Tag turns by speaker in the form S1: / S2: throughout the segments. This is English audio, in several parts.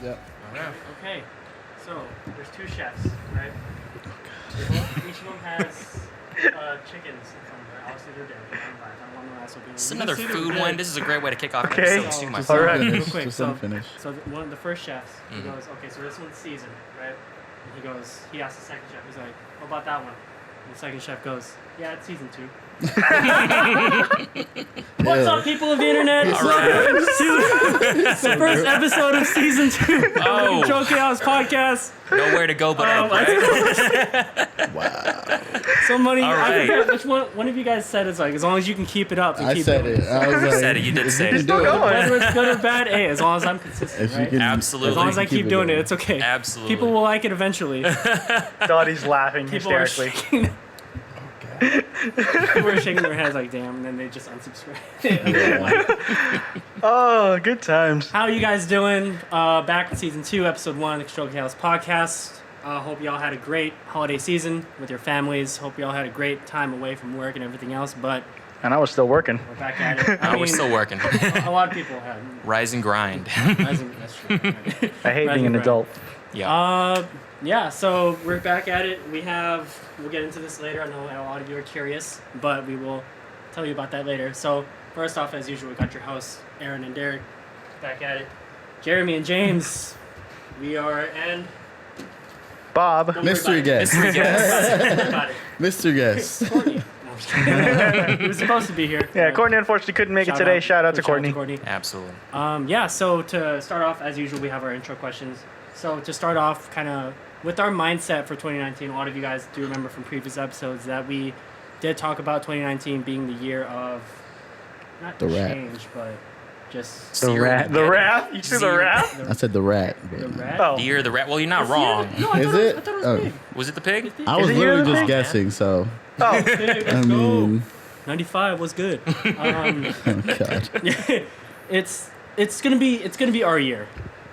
S1: Yep.
S2: Okay.
S3: Okay. So there's two chefs, right? Each of them has chickens in front of them. Obviously they're dead. I don't want to wrestle.
S2: This is another food one. This is a great way to kick off
S4: Okay.
S2: episode 2, my
S1: Just
S2: friend.
S4: All right.
S1: finish.
S3: Real quick,
S1: Just
S3: so-
S1: let him finish.
S3: So one of the first chefs, he goes, okay, so this one's seasoned, right? And he asks the second chef, he's like, what about that one? And the second chef goes, yeah, it's season 2. What's up, people of the internet? Welcome to the first episode of season 2
S2: Oh.
S3: of Joke House podcast.
S2: Nowhere to go but up, right?
S1: Wow.
S3: Somebody,
S2: All
S3: I
S2: right.
S3: forget which one of you guys said it's like, as long as you can keep it up and
S1: I
S3: keep
S1: said
S3: doing
S1: it. I was like,
S2: said it, you did
S1: if
S2: say
S1: can
S2: it.
S1: do
S4: Still going.
S3: Whether it's good or bad, hey, as long as I'm consistent,
S1: If you
S3: right?
S1: can,
S2: Absolutely.
S3: As long as I keep doing it, it's okay.
S2: Absolutely.
S3: People will like it eventually.
S4: Dottie's laughing
S3: People are
S4: hysterically.
S3: shaking. People are shaking their heads like, damn, and then they just unsubscribe.
S4: Oh, good times.
S3: How are you guys doing? Back in season 2, episode 1 of the Stroke House podcast. Hope y'all had a great holiday season with your families. Hope y'all had a great time away from work and everything else, but
S4: And I was still working.
S3: we're back at it.
S2: We're still working.
S3: A lot of people had.
S2: Rise and grind.
S3: That's true.
S4: I hate being an adult.
S2: Yeah.
S3: Yeah, so we're back at it. We'll get into this later. I know a lot of you are curious, but we will tell you about that later. So first off, as usual, we got your hosts, Aaron and Derrick, back at it. Jeremy and James, we are, and...
S4: Bob.
S3: Don't worry
S1: Mystery
S3: about it.
S1: guest.
S3: Don't worry about it.
S1: Mr. Guest.
S3: Courtney. No, I'm just kidding. He was supposed to be here.
S4: Yeah, Courtney unfortunately couldn't make it today. Shout out to Courtney.
S2: Absolutely.
S3: Yeah, so to start off, as usual, we have our intro questions. So to start off, kind of with our mindset for 2019, a lot of you guys do remember from previous episodes that we did talk about 2019 being the year of not
S1: The rat.
S3: change, but just
S4: The rat. The rat? You see the rat?
S1: I said the rat.
S3: the
S1: but-
S3: rat.
S4: Oh.
S2: The year of the rat. Well, you're not
S3: It's the year-
S2: wrong.
S3: No, I
S1: Is
S3: thought
S1: it?
S3: I thought it was
S1: Oh.
S3: big.
S2: Was it the pig?
S1: I was
S4: Is it
S1: literally
S4: the
S1: just
S4: thing?
S1: guessing, so
S4: Oh.
S3: Big,
S1: I
S3: let's
S1: mean,
S3: go. 95 was good.
S1: oh god.
S3: It's gonna be our year.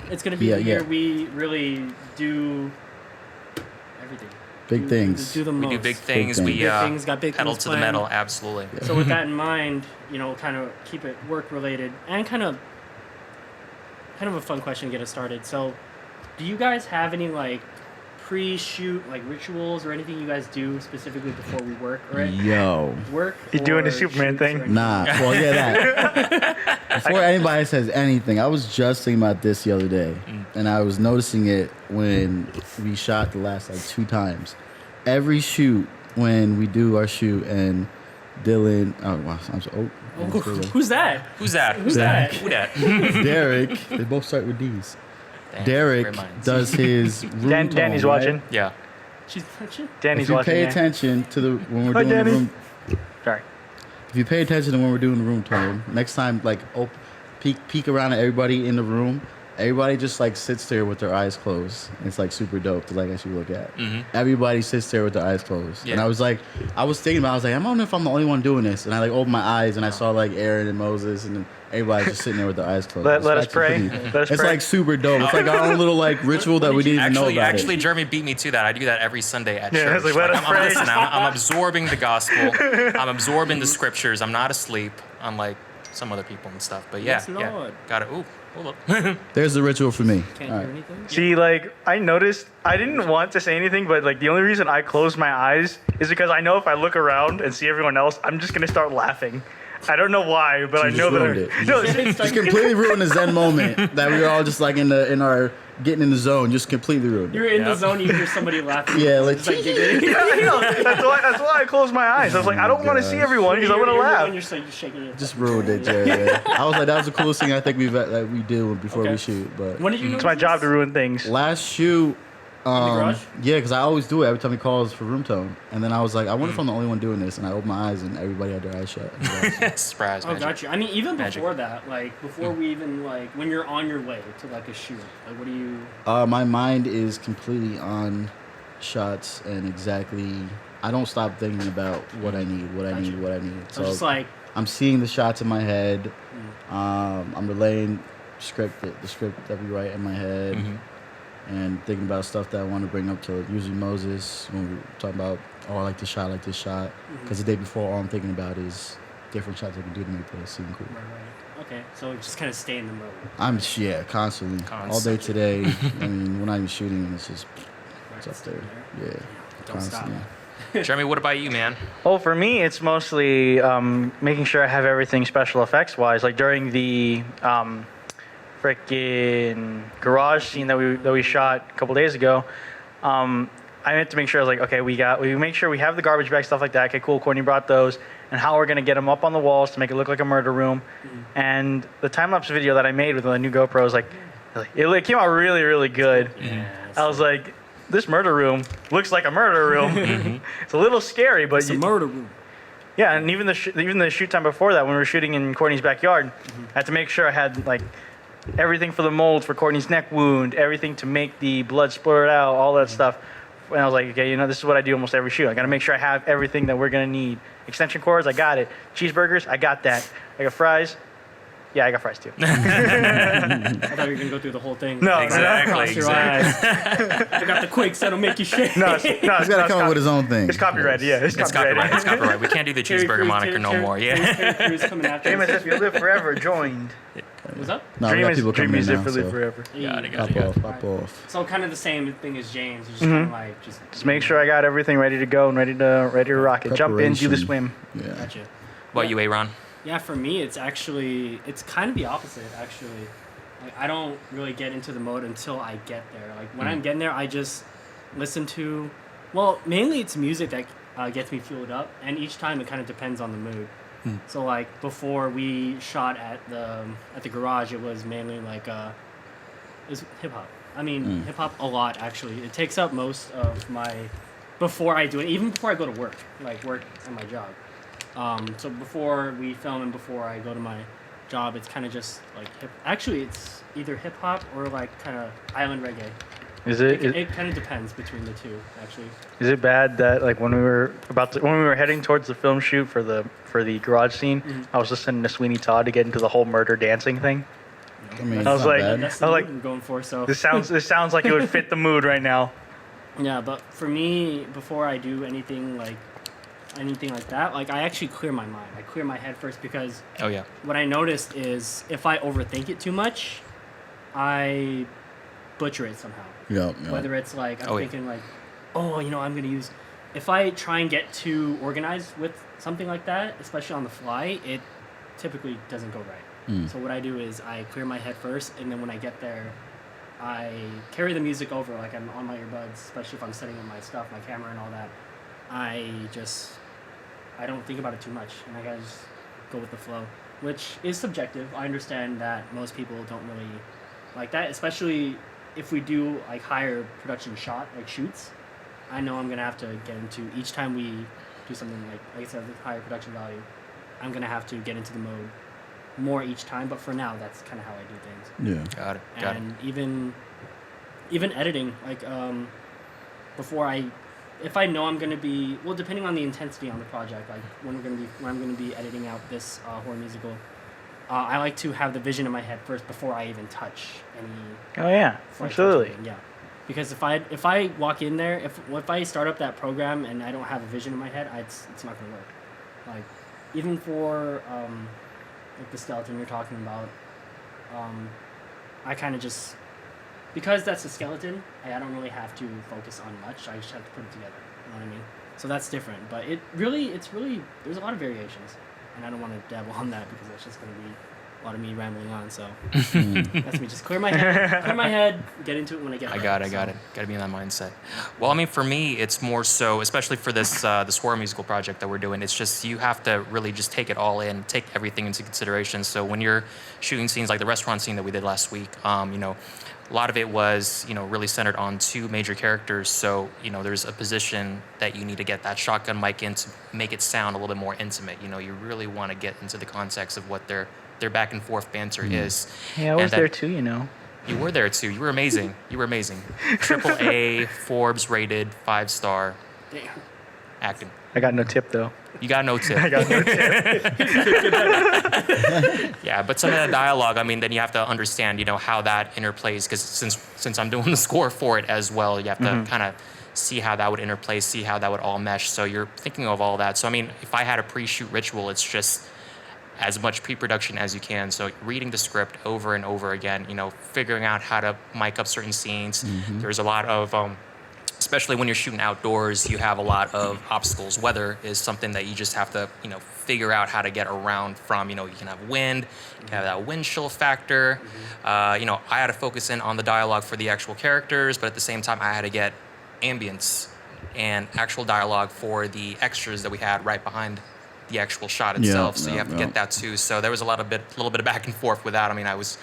S3: It's gonna be
S1: Yeah,
S3: the year
S1: yeah.
S3: we really do everything.
S1: Big things.
S3: Do the
S2: We
S3: most.
S2: do big things.
S1: things.
S2: We
S3: Big things, got big
S2: pedal
S3: things
S2: to the
S3: planned.
S2: metal. Absolutely.
S3: So with that in mind, kind of keep it work related and kind of a fun question to get us started. So, do you guys have any like pre-shoot like rituals or anything you guys do specifically before we work or
S1: Yo.
S3: work?
S4: You doing the
S3: or
S4: Superman
S3: shoots
S4: thing?
S3: or anything?
S1: Nah. Well, yeah, that. Before anybody says anything, I was just thinking about this the other day, and I was noticing it when we shot the last like 2 times. Every shoot when we do our shoot and Dylan, oh, wow, I'm so,
S3: Who's that?
S2: Who's that?
S3: Who's that?
S2: Who that?
S1: Derrick, they both start with D's.
S2: Damn,
S1: Derrick
S2: great minds.
S1: does his room
S4: Danny's
S1: tone, right?
S4: watching.
S2: Yeah.
S3: She's watching.
S4: Danny's
S1: If you
S4: watching.
S1: pay
S4: yeah.
S1: attention to when we're
S4: Hi,
S1: doing the
S4: Danny.
S1: room,
S4: Sorry.
S1: if you pay attention to when we're doing the room tone, next time like peek around at everybody in the room. Everybody just like sits there with their eyes closed. It's like super dope to like actually look at.
S2: Mm-hmm.
S1: Everybody sits there with their eyes closed.
S2: Yeah.
S1: And I was thinking about, I was like, I don't know if I'm the only one doing this. And I like opened my eyes and I saw like Aaron and Moses and then everybody just sitting there with their eyes closed.
S4: Let
S1: It's
S4: us
S1: actually
S4: pray.
S1: pretty-
S4: Let us
S1: It's
S4: pray.
S1: like super dope. It's like our own little like ritual that we didn't even know about
S2: Actually,
S1: it.
S2: Jeremy beat me to that. I do that every Sunday at
S4: Yeah,
S2: church.
S4: it's like, let us
S2: I'm,
S4: pray.
S2: listen, I'm absorbing the gospel. I'm absorbing the scriptures. I'm not asleep, unlike some other people and stuff. But yeah,
S3: Yes, Lord.
S2: got it. Ooh, hold up.
S1: There's the ritual for me.
S3: Can't
S1: All
S3: hear
S1: right.
S3: anything.
S4: See, like, I noticed, I didn't want to say anything, but, like, the only reason I closed my eyes is because I know if I look around and see everyone else, I'm just going to start laughing. I don't know why, but
S1: You
S4: I
S1: just
S4: know that.
S1: ruined it. You
S4: No,
S1: Just completely ruined the Zen moment that we were all just like in our getting in the zone. Just completely ruined it.
S3: You're in the
S2: Yep.
S3: zone. You hear somebody laughing.
S1: Yeah, like,
S3: It's giggling.
S4: I know. That's why I closed my eyes. I was like, I don't want to see everyone because I want to laugh.
S3: You're shaking your head.
S1: Just ruined it, Jerry. I was like, that was the coolest thing I think we do before
S3: Okay.
S1: we shoot. But
S3: When did you know
S4: It's my job to ruin things.
S1: last shoot,
S3: garage?
S1: yeah, because I always do it every time he calls for room tone. And then I was like, I wonder if I'm the only one doing this. And I opened my eyes and everybody had their eyes shut.
S2: Surprise,
S3: Oh,
S2: magic.
S3: got you. I mean, even
S2: Magic.
S3: before that, like before we even like when you're on your way to like a shoot, like what do you?
S1: My mind is completely on shots and exactly. I don't stop thinking about what I need, what I
S3: Gotcha.
S1: need, what I need.
S3: So just like
S1: I'm seeing the shots in my head. I'm relaying the script that we write in my head.
S2: Mhm.
S1: And thinking about stuff that I want to bring up to usually Moses when we're talking about, oh, I like this shot, because the day before, all I'm thinking about is different shots I can do to make the scene cool.
S3: Right. Okay, so just kind of stay in the mode.
S1: I'm constantly all day today. I mean, when I'm shooting, it's just it's up there. Yeah,
S3: Don't stop.
S2: Jeremy, what about you, man?
S4: Well, for me, it's mostly making sure I have everything special effects wise. Like during the freaking garage scene that we shot a couple days ago, I had to make sure I was like, okay, we make sure we have the garbage bag, stuff like that. Okay, cool. Courtney brought those, and how we're gonna get them up on the walls to make it look like a murder room. And the time lapse video that I made with the new GoPro was like, it came out really, really good.
S3: Yeah,
S4: I was like, this murder room looks like a murder room. It's a little scary, but
S3: it's a murder room.
S4: yeah, and even the shoot time before that, when we were shooting in Courtney's backyard, I had to make sure I had like everything for the molds for Courtney's neck wound, everything to make the blood splurt out, all that stuff. And I was like, okay, this is what I do almost every shoot. I got to make sure I have everything that we're gonna need. Extension cords, I got it. Cheeseburgers, I got that. I got fries. Yeah, I got fries too.
S3: I thought you were gonna go through the whole thing.
S4: No,
S2: Exactly,
S3: Cross your eyes. I got the quakes that'll make you shake.
S4: No, it's
S1: He's gotta come up with his own thing.
S4: It's copyrighted. Yeah, it's
S2: It's copyright. It's copyright. We can't do the
S3: Terry
S2: cheeseburger
S3: Crews-
S2: moniker no
S3: Terry-
S2: more. Yeah.
S3: Terry Crews coming after
S4: James,
S3: us.
S4: if you live forever, joined.
S3: What's up?
S1: No, we got people
S4: Dream
S1: coming
S4: is
S1: in
S4: if
S1: now,
S4: we live
S1: so
S4: forever.
S2: Got it, got
S1: pop
S2: it, got
S1: off,
S2: it.
S1: pop off.
S3: So kind of the same thing as James. You just kind of like
S4: Just make sure I got everything ready to go and ready to rock it. Jump in, do the
S1: Preparation.
S4: swim.
S1: Yeah.
S3: Gotcha.
S2: What about you, Aaron?
S3: Yeah, for me, it's kind of the opposite, actually. Like, I don't really get into the mode until I get there. Like, when I'm getting there, I just listen to, well, mainly it's music that gets me fueled up, and each time it kind of depends on the mood. So, like, before we shot at the garage, it was mainly, like, it was hip-hop. I mean, hip-hop a lot, actually. It takes up most of my, before I do it, even before I go to work, like, work at my job. So before we film and before I go to my job, it's kind of just like actually it's either hip hop or like kind of island reggae. It kind of depends between the two, actually.
S4: Is it bad that like when we were heading towards the film shoot for the garage scene, I was listening to Sweeney Todd to get into the whole murder dancing thing?
S1: I mean, it's
S4: I was
S1: not
S4: like-
S1: bad.
S3: That's the
S4: I
S3: mood
S4: like-
S3: I'm going for. So
S4: This sounds like it would fit the mood right now.
S3: yeah, but for me, before I do anything like that, like I actually clear my mind. I clear my head first because
S2: Oh yeah.
S3: what I noticed is if I overthink it too much, I butcher it somehow.
S1: Yeah.
S3: Whether it's like I'm
S2: Oh, yeah.
S3: thinking like, oh, I'm gonna use. If I try and get too organized with something like that, especially on the fly, it typically doesn't go right. So what I do is I clear my head first, and then when I get there, I carry the music over, like I'm on my earbuds, especially if I'm setting up my stuff, my camera and all that. I don't think about it too much, and I gotta just go with the flow, which is subjective. I understand that most people don't really like that, especially if we do like higher production shoots. I know I'm gonna have to get into each time we do something like I said, with higher production value. I'm gonna have to get into the mode more each time, but for now, that's kind of how I do things.
S1: Yeah.
S2: Got it. Got it.
S3: And even editing, like if I know I'm gonna be, well, depending on the intensity on the project, like when I'm gonna be editing out this horror musical, I like to have the vision in my head first before I even touch any.
S4: Oh yeah,
S3: before I touch
S4: absolutely.
S3: anything, yeah. Because if I walk in there, if I start up that program and I don't have a vision in my head, it's not gonna work. Like even for like the skeleton you're talking about, I kind of just, because that's a skeleton, I don't really have to focus on much. I just have to put it together. You know what I mean? So that's different. But it's really there's a lot of variations, and I don't want to dabble on that because that's just gonna be a lot of me rambling on. So that's me. Just clear my head, get into it when I get.
S2: I
S3: there.
S2: got it.
S3: So,
S2: Got to be in that mindset. Well, I mean, for me, it's more so, especially for this this horror musical project that we're doing. It's just you have to really just take it all in, take everything into consideration. So when you're shooting scenes like the restaurant scene that we did last week, a lot of it was, really centered on two major characters. So, there's a position that you need to get that shotgun mic in to make it sound a little bit more intimate. You really want to get into the context of what their back and forth banter is.
S4: Yeah, I was
S2: And
S4: there
S2: that-
S4: too,
S2: You were there too. You were amazing. AAA, Forbes rated, 5-star
S3: Damn.
S2: acting.
S4: I got no tip though.
S2: You got no tip.
S4: I got no tip.
S2: Yeah, but some of that dialogue, then you have to understand, how that interplays, because since I'm doing the score for it as well, you have to kind of see how that would interplay, see how that would all mesh. So you're thinking of all that. So if I had a pre-shoot ritual, it's just as much pre-production as you can. So reading the script over and over again, figuring out how to mic up certain scenes. There's a lot of, especially when you're shooting outdoors, you have a lot of obstacles. Weather is something that you just have to, figure out how to get around from. You can have wind, you can have that wind chill factor. I had to focus in on the dialogue for the actual characters, but at the same time, I had to get ambience and actual dialogue for the extras that we had right behind the actual shot itself. So you have to get that too. So there was a little bit of back and forth with that. I mean, I was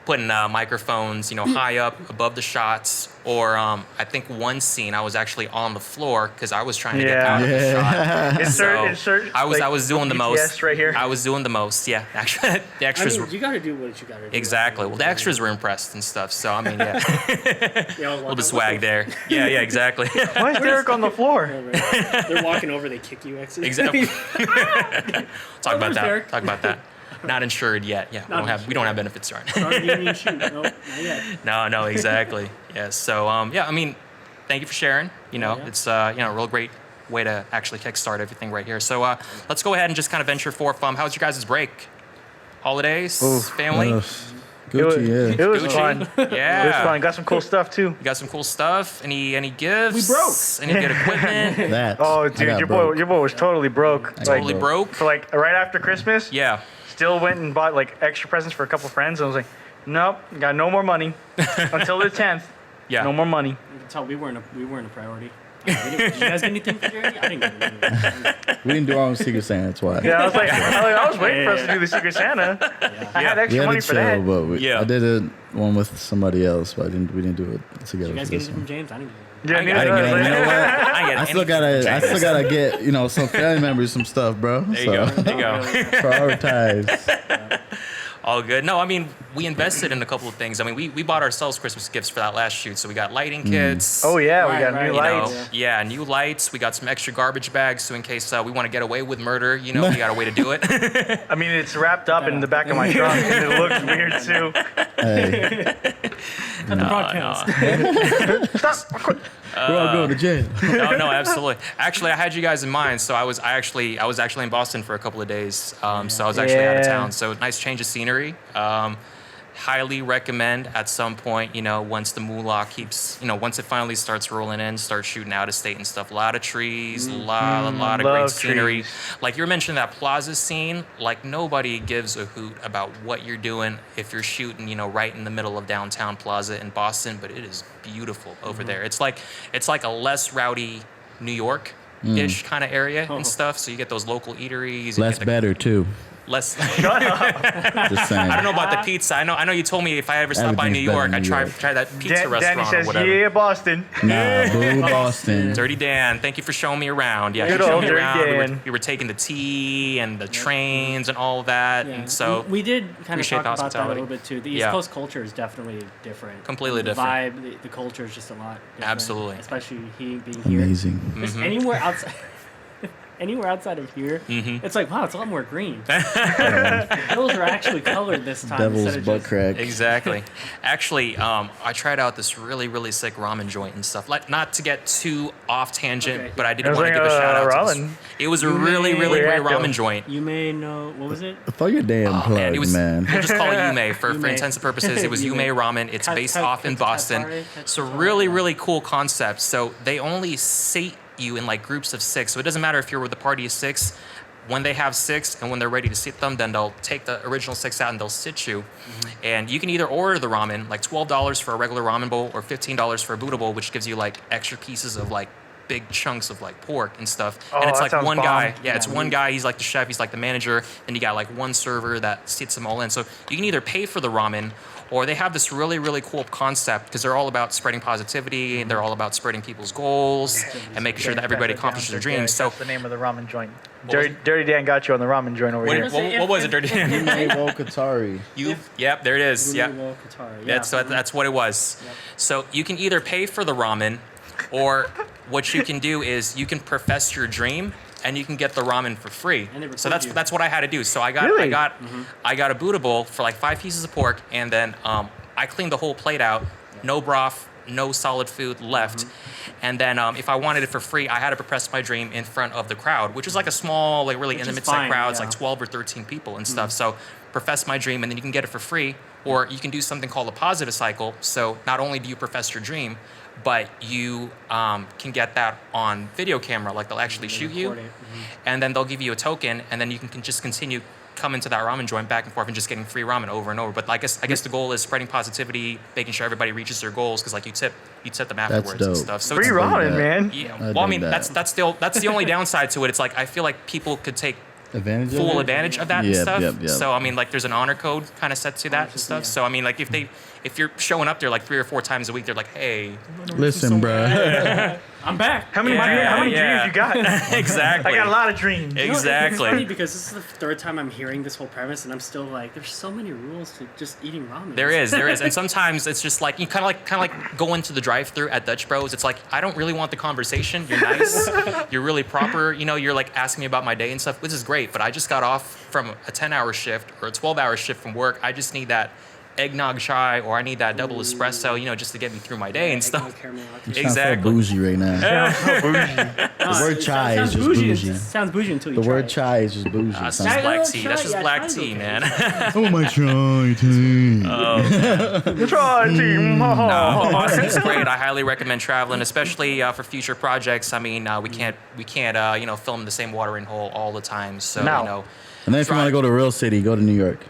S2: putting microphones, high up above the shots, or I think one scene I was actually on the floor because I was trying to get out of the shot.
S4: Insert.
S2: I was doing the most.
S4: Right here.
S2: I was doing the most. Yeah, actually, the extras.
S3: You got to do what you got to do.
S2: Exactly. Well, the extras were impressed and stuff. So I mean, yeah, a little bit of swag there. Yeah, exactly.
S4: Why is Derrick on the floor?
S3: They're walking over. They kick you.
S2: Exactly. Talk about that. Not insured yet. Yeah, we don't have benefits right.
S3: Union shoot. No, not yet.
S2: No, exactly. Yeah. So I mean, thank you for sharing. It's a real great way to actually kickstart everything right here. So let's go ahead and just kind of venture forth. How was your guys' break? Holidays, family.
S1: Gucci,
S4: It was
S2: Gucci?
S4: fun.
S2: Yeah.
S4: It was fun. Got some cool stuff too.
S2: You got some cool stuff. Any gifts?
S3: We broke.
S2: Any good equipment?
S1: That.
S4: Oh,
S1: I
S4: dude,
S1: got
S4: your
S1: broke.
S4: boy was totally broke.
S2: Totally broke.
S4: For right after Christmas.
S2: Yeah.
S4: Still went and bought extra presents for a couple friends. And I was like, nope, got no more money until the 10th.
S2: Yeah.
S4: No more money.
S3: You can tell we weren't a priority. Did you guys get anything for Jerry? I didn't get anything.
S1: We didn't do our own Secret Santa, that's why.
S4: Yeah, I was waiting for us to do the Secret Santa. I had
S1: We
S4: extra
S1: had
S4: money
S1: to
S4: for
S1: chill,
S4: that.
S1: but I did one with somebody else, but we didn't do it
S3: Did
S1: together.
S3: you guys
S1: for
S3: get
S1: this
S3: anything from
S1: one.
S3: James? I didn't get
S4: Yeah,
S2: I
S4: neither
S2: got
S4: did
S1: You know what?
S2: I
S1: I still gotta get some family members some stuff, bro.
S2: There you go.
S1: Prioritize.
S2: All good. No, I mean, we invested in a couple of things. I mean, we bought ourselves Christmas gifts for that last shoot. So we got lighting kits.
S4: Oh, yeah, we got
S3: Right,
S4: new
S3: right.
S4: lights.
S2: Yeah, new lights. We got some extra garbage bags. So in case we want to get away with murder, we got a way to do it.
S4: I mean, it's wrapped up in the back of my trunk, and it looks weird, too.
S1: Hey,
S3: Cut the broadcast.
S4: Stop.
S1: we're all going to jail.
S2: No, absolutely. Actually, I had you guys in mind. So I was actually in Boston for a couple of days. So I was actually out of
S4: Yeah.
S2: town. So nice change of scenery. Highly recommend at some point, once the moolah keeps, once it finally starts rolling in, start shooting out of state and stuff. A lot of trees, a lot of great
S4: love
S2: scenery.
S4: trees.
S2: Like you were mentioning that plaza scene, like nobody gives a hoot about what you're doing if you're shooting, right in the middle of downtown Plaza in Boston, but it is beautiful over there. It's like a less rowdy New York-ish kind of area and stuff. So you get those local eateries.
S1: Less better, too.
S2: Less.
S1: Just saying.
S2: I don't know about the pizza. I know you told me if I ever stop by New
S1: Everything's better
S2: York,
S1: in
S2: I
S1: New
S2: try
S1: York.
S2: that pizza restaurant
S4: Danny
S2: or
S4: says,
S2: whatever.
S4: yeah, Boston.
S1: Nah, boo Boston.
S2: Dirty Dan, thank you for showing me around. Yeah,
S4: Good
S2: you showed
S4: old
S2: me
S4: Dirty
S2: around.
S4: Dan.
S2: We were taking the T and the trains and all of that,
S3: Yeah.
S2: and so
S3: we did kind of
S2: appreciate
S3: talk
S2: the
S3: about that a
S2: hospitality.
S3: little bit too. The East
S2: Yeah.
S3: Coast culture is definitely different.
S2: Completely
S3: the
S2: different.
S3: Vibe, the culture is just a lot different.
S2: Absolutely.
S3: Especially he being here.
S1: Amazing.
S3: Just anywhere outside. Anywhere outside of here, it's like, wow, it's a lot more green. Hills are actually colored this time.
S1: Devil's
S3: instead of
S1: butt
S3: just-
S1: crack.
S2: Exactly. Actually, I tried out this really, really sick ramen joint and stuff. Like, not to get too off tangent,
S3: Okay.
S2: but I did
S4: It was
S2: want to
S4: like
S2: give a shout out to
S4: ramen.
S2: this. It was a really, really
S4: Yeah,
S2: great ramen
S4: though.
S2: joint.
S3: You may know, what was it?
S1: Throw your damn
S2: Oh,
S1: plug,
S2: man, it was.
S1: man.
S2: We'll just call it Yume for
S3: Yume.
S2: intents and purposes. It was Yume
S3: Yume.
S2: Ramen. It's based off in Boston. So really, really cool concept. So they only sate you in like groups of 6. So it doesn't matter if you're with a party of 6. When they have 6 and when they're ready to sit them, then they'll take the original 6 out and they'll sit you. And you can either order the ramen, like $12 for a regular ramen bowl or $15 for a Buddha bowl, which gives you like extra pieces of like big chunks of like pork and stuff. And it's
S4: that
S2: like
S4: sounds
S2: one
S4: bomb.
S2: guy. Yeah, it's one guy. He's like the chef. He's like the manager. And you got like one server that sits them all in. So you can either pay for the ramen, or they have this really, really cool concept because they're all about spreading positivity. They're all about spreading people's goals and making sure that everybody accomplishes their dreams. So
S4: That's the name of the ramen joint.
S2: What was
S4: Dirty Dan got you on the ramen joint over here.
S2: what was it, Dirty Dan?
S1: Yume Katari.
S2: Yep, there it is. Yep.
S3: Yeah.
S2: That's what it was. So you can either pay for the ramen, or what you can do is you can profess your dream and you can get the ramen for free.
S3: And they record
S2: So that's
S3: you.
S2: that's what I had to do. So I got
S4: Really?
S2: I got a Buddha bowl for like 5 pieces of pork, and then I cleaned the whole plate out, no broth, no solid food left. And then if I wanted it for free, I had to profess my dream in front of the crowd, which is like a small, like really
S3: Which is
S2: intimate
S3: fine,
S2: side crowd. It's
S3: yeah.
S2: like 12 or 13 people and stuff. So profess my dream, and then you can get it for free. Or you can do something called a positive cycle. So not only do you profess your dream, but you can get that on video camera. Like they'll actually shoot you,
S3: record it.
S2: and then they'll give you a token, and then you can just continue coming to that ramen joint back and forth and just getting free ramen over and over. But I guess the goal is spreading positivity, making sure everybody reaches their goals, because like you tip them afterwards and
S1: dope.
S2: stuff. So
S4: Free
S2: it's,
S4: ramen,
S1: that.
S4: man.
S2: yeah.
S1: I
S2: Well, I
S1: dig
S2: mean
S1: that.
S2: that's the only downside to it. It's like I feel like people could take
S1: Advantage.
S2: full
S1: of it?
S2: advantage of that and
S1: Yep,
S2: stuff.
S1: yep, yep.
S2: So I mean, like there's an honor code kind of set to that
S3: Honor
S2: and
S3: system,
S2: stuff.
S3: yeah.
S2: So I mean, like if you're showing up there like 3 or 4 times a week, they're like, hey,
S1: Listen, bro.
S3: I'm back.
S4: How many
S2: Yeah,
S4: dreams
S2: yeah.
S4: you got?
S2: exactly.
S4: I got a lot of dreams.
S3: You know, it's funny
S2: Exactly.
S3: because this is the third time I'm hearing this whole premise, and I'm still like, there's so many rules to just eating ramen.
S2: There is, and sometimes it's just like you kind of like going to the drive-through at Dutch Bros. It's like I don't really want the conversation. You're nice, you're really proper. You know, you're like asking me about my day and stuff, which is great. But I just got off from a 10-hour shift or a 12-hour shift from work. I just need that eggnog chai, or I need that double espresso, you know, just to get me through my day and stuff.
S1: You sound
S2: Exactly.
S1: so bougie right now. The word chai is just bougie.
S3: Sounds bougie until you
S1: The
S3: try
S1: word
S3: it.
S1: chai is just bougie.
S2: That's
S1: Sounds-
S2: just
S3: I
S2: black
S3: don't
S2: tea.
S3: try
S2: That's
S3: it.
S2: just
S3: Yeah,
S2: black
S3: try's
S2: tea,
S3: okay.
S2: man.
S1: Oh my chai tea.
S4: Try team.
S2: No, Austin's great. I highly recommend traveling, especially for future projects. I mean, we can't you know, film the same watering hole all the time. So
S4: No.
S2: you know,
S1: And then if you want to go to real city, go to New York.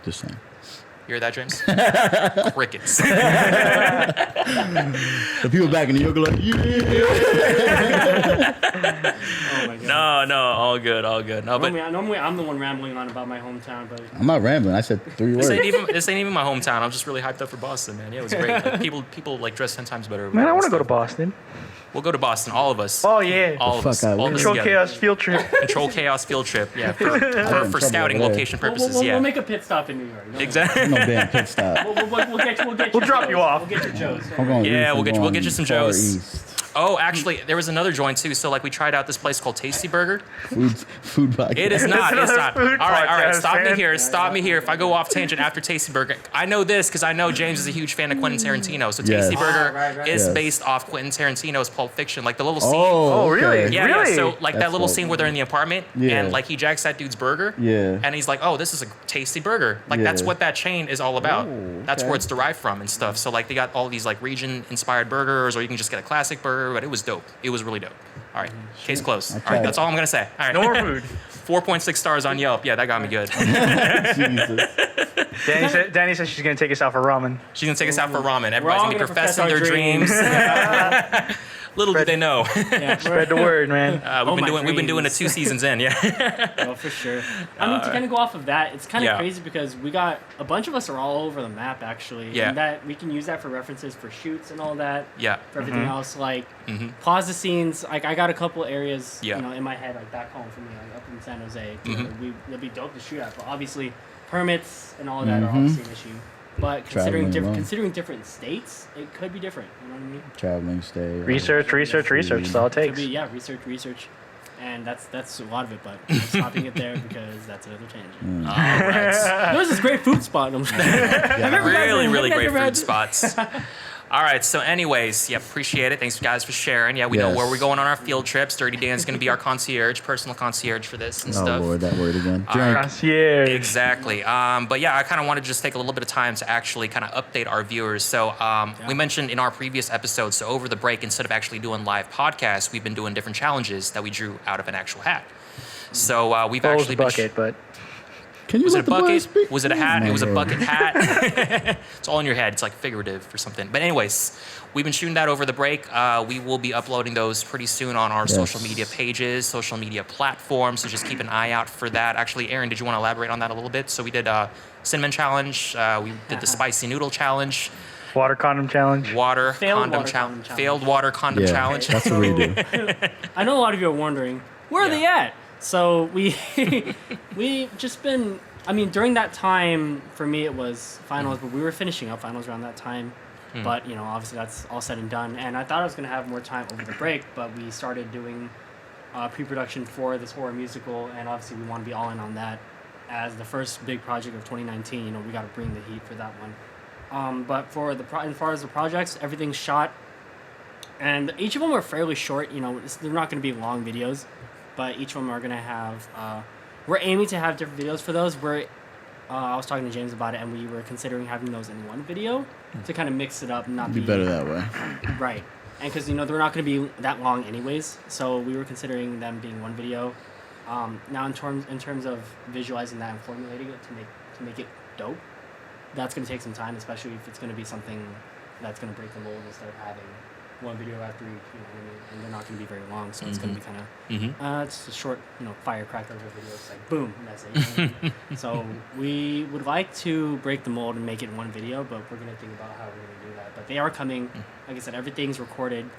S1: Just saying.
S2: you hear that, James? Crickets.
S1: The people back in New York are like, yeah.
S3: Oh my god.
S2: No, all good. No, but
S3: Normally I'm the one rambling on about my hometown, but
S1: I'm not rambling. I said 3 words.
S2: this ain't even my hometown. I'm just really hyped up for Boston, man. Yeah, it was great. Like, people like dress 10 times better. over
S4: Man, I
S2: there
S4: want to
S2: and
S4: go to
S2: stuff.
S4: Boston.
S2: We'll go to Boston, all of us.
S4: Oh yeah.
S2: All of
S1: fuck
S2: us.
S1: I
S2: All
S1: will.
S2: of us
S4: Control
S2: together.
S4: chaos field trip.
S2: Control chaos field trip. Yeah, for
S1: trouble
S2: scouting
S1: over there.
S2: location purposes.
S3: we'll
S2: Yeah,
S3: make a pit stop in New York. No,
S2: exactly.
S1: No damn pit stop.
S3: We'll get
S4: We'll drop you
S3: Joes.
S4: off.
S3: We'll get your Joes.
S1: I'm going
S2: Yeah,
S1: east,
S2: we'll
S1: I'm
S2: get
S1: going
S2: you some
S1: far
S2: Joes.
S1: east.
S2: Oh, actually, there was another joint too. So like we tried out this place called Tasty Burger.
S1: Food podcast.
S2: It is not. It's
S4: another
S2: not. All
S4: food
S2: right.
S4: podcast,
S2: Stop me
S4: man.
S2: here. Stop me here. If I go off tangent after Tasty Burger, I know this because I know James is a huge fan of Quentin Tarantino. So
S1: Yes.
S2: Tasty Burger
S3: Right.
S2: is
S1: Yes.
S2: based off Quentin Tarantino's Pulp Fiction, like the little scene.
S4: Oh, really?
S1: okay.
S2: Yeah,
S4: Really?
S2: yeah. So like that
S1: That's
S2: little
S1: dope,
S2: scene where they're in the apartment
S1: Yeah.
S2: and like he jacks that dude's burger.
S1: Yeah.
S2: And he's like, oh, this is a tasty burger. Like that's
S1: Yeah.
S2: what that chain is all about.
S1: Oh,
S2: That's
S1: okay.
S2: where it's derived from and stuff. So like they got all these like region inspired burgers, or you can just get a classic burger. But it was dope. It was really dope. All right, case closed. All
S1: tried
S2: right,
S1: it.
S2: that's all I'm gonna say. All right,
S4: No more food.
S2: 4.6 stars on Yelp. Yeah, that got me good.
S1: Jesus.
S4: Danny said she's gonna take us out for ramen.
S2: She's gonna take us out for ramen.
S3: We're all
S2: Everybody's gonna be
S3: gonna profess
S2: professing
S3: our
S2: their dreams. Little do they know.
S3: Yeah,
S4: Spread the word, man.
S2: We've been doing it 2 seasons in. Yeah.
S3: Oh, for sure. I mean, to kind of go off of that, it's kind of
S2: Yeah.
S3: crazy because we got a bunch of us are all over the map actually.
S2: Yeah.
S3: And that we can use that for references for shoots and all that.
S2: Yeah.
S3: For everything else, like
S2: Mhm.
S3: pause the scenes. Like I got a couple areas,
S2: Yeah.
S3: you know, in my head, like back home for me, like up in San Jose. You know,
S2: Mhm.
S3: it'd be dope to shoot at, but obviously permits and all of that are
S1: Mhm.
S3: obviously an issue. But
S1: Traveling alone.
S3: considering different states, it could be different. You know what I mean?
S1: Traveling stay.
S4: Research. That's all it
S3: Could
S4: takes.
S3: be, yeah, research, and that's a lot of it. But I'm stopping it there because that's another tangent.
S2: All right.
S3: There's this great food spot. I'm
S2: Really great food spots. All right, so anyways, yeah, appreciate it. Thanks, guys, for sharing. Yeah, we know
S1: Yes.
S2: where we're going on our field trips. Dirty Dan's going to be our concierge, personal concierge for this and
S1: Oh
S2: stuff.
S1: Lord, that word again.
S2: All
S1: Drink.
S2: right.
S4: Concierge.
S2: Exactly. But yeah, I kind of wanted to just take a little bit of time to actually kind of update our viewers. So we mentioned in our previous episodes, so over the break, instead of actually doing live podcasts, we've been doing different challenges that we drew out of an actual hat. So we've
S4: Well, it was
S2: actually
S4: a
S2: been...
S4: bucket, but
S1: Can you
S2: Was it
S1: let
S2: a
S1: the boy
S2: bucket?
S1: speak?
S2: Was it a hat? It was a
S1: Man.
S2: bucket hat. It's all in your head. It's like figurative or something. But anyways, we've been shooting that over the break. We will be uploading those pretty soon on our
S1: Yes.
S2: social media pages, social media platforms. So just keep an eye out for that. Actually, Aaron, did you want to elaborate on that a little bit? So we did cinnamon challenge. We did the spicy noodle challenge.
S4: water condom challenge.
S3: Failed water condom challenge.
S2: Failed water condom
S1: Yeah,
S2: challenge.
S1: that's what we do.
S3: I know a lot of you are wondering where are they at. So we just been. I mean, during that time for me it was finals, but we were finishing up finals around that time. But you know, obviously that's all said and done. And I thought I was gonna have more time over the break, but we started doing pre-production for this horror musical, and obviously we want to be all in on that as the first big project of 2019. You know, we got to bring the heat for that one. But for as far as the projects, everything's shot, and each of them are fairly short. They're not going to be long videos, but each of them are going to have. We're aiming to have different videos for those. I was talking to James about it, and we were considering having those in one video to kind of mix it up, and not
S1: Be better that way.
S3: right. And because they're not going to be that long anyways, so we were considering them being one video. Now in terms of visualizing that and formulating it to make it dope, that's going to take some time, especially if it's going to be something that's going to break the mold instead of having one video after each, you know what I mean? And they're not going to be very long, so it's going to be kind of, it's a short, firecracker of a video. It's like, boom, and that's it. You know what I mean? So we would like to break the mold and make it in one video, but we're going to think about how we're going to do that. But they are coming. Like I said, everything's recorded.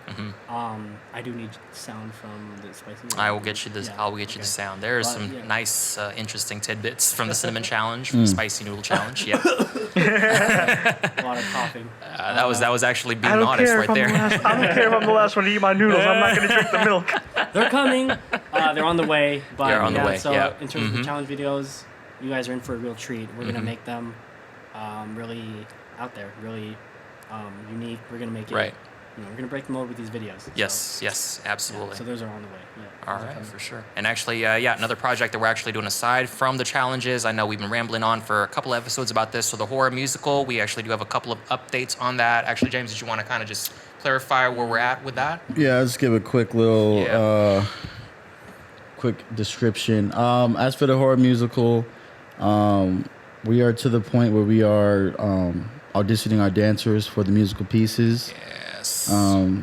S3: I do need sound from the spicy.
S2: I will get you this.
S3: Yeah,
S2: I will get you the sound. There are some
S3: yeah.
S2: nice, interesting tidbits from the cinnamon challenge, from the spicy noodle challenge. Yeah,
S3: A lot of coughing.
S2: that was actually being
S4: I don't
S2: honest
S4: care
S2: right
S4: if
S2: there.
S4: I don't care if I'm the last one to eat my noodles. I'm not going to drink the milk.
S3: They're coming. They're on the way. But
S2: They're on the way,
S3: So
S2: yeah.
S3: in terms of the challenge videos, you guys are in for a real treat. We're gonna make them really out there, really unique. We're gonna make it.
S2: Right.
S3: We're gonna break the mold with these videos.
S2: Yes, absolutely.
S3: So those are on the way. Yeah.
S2: All
S3: those are
S2: right,
S3: coming.
S2: for sure. And actually, another project that we're actually doing aside from the challenges. I know we've been rambling on for a couple of episodes about this. So the horror musical, we actually do have a couple of updates on that. Actually, James, did you want to kind of just clarify where we're at with that?
S1: Yeah, I'll just give a quick little
S2: Yeah.
S1: quick description. As for the horror musical, we are to the point where we are auditioning our dancers for the musical pieces.
S2: Yes.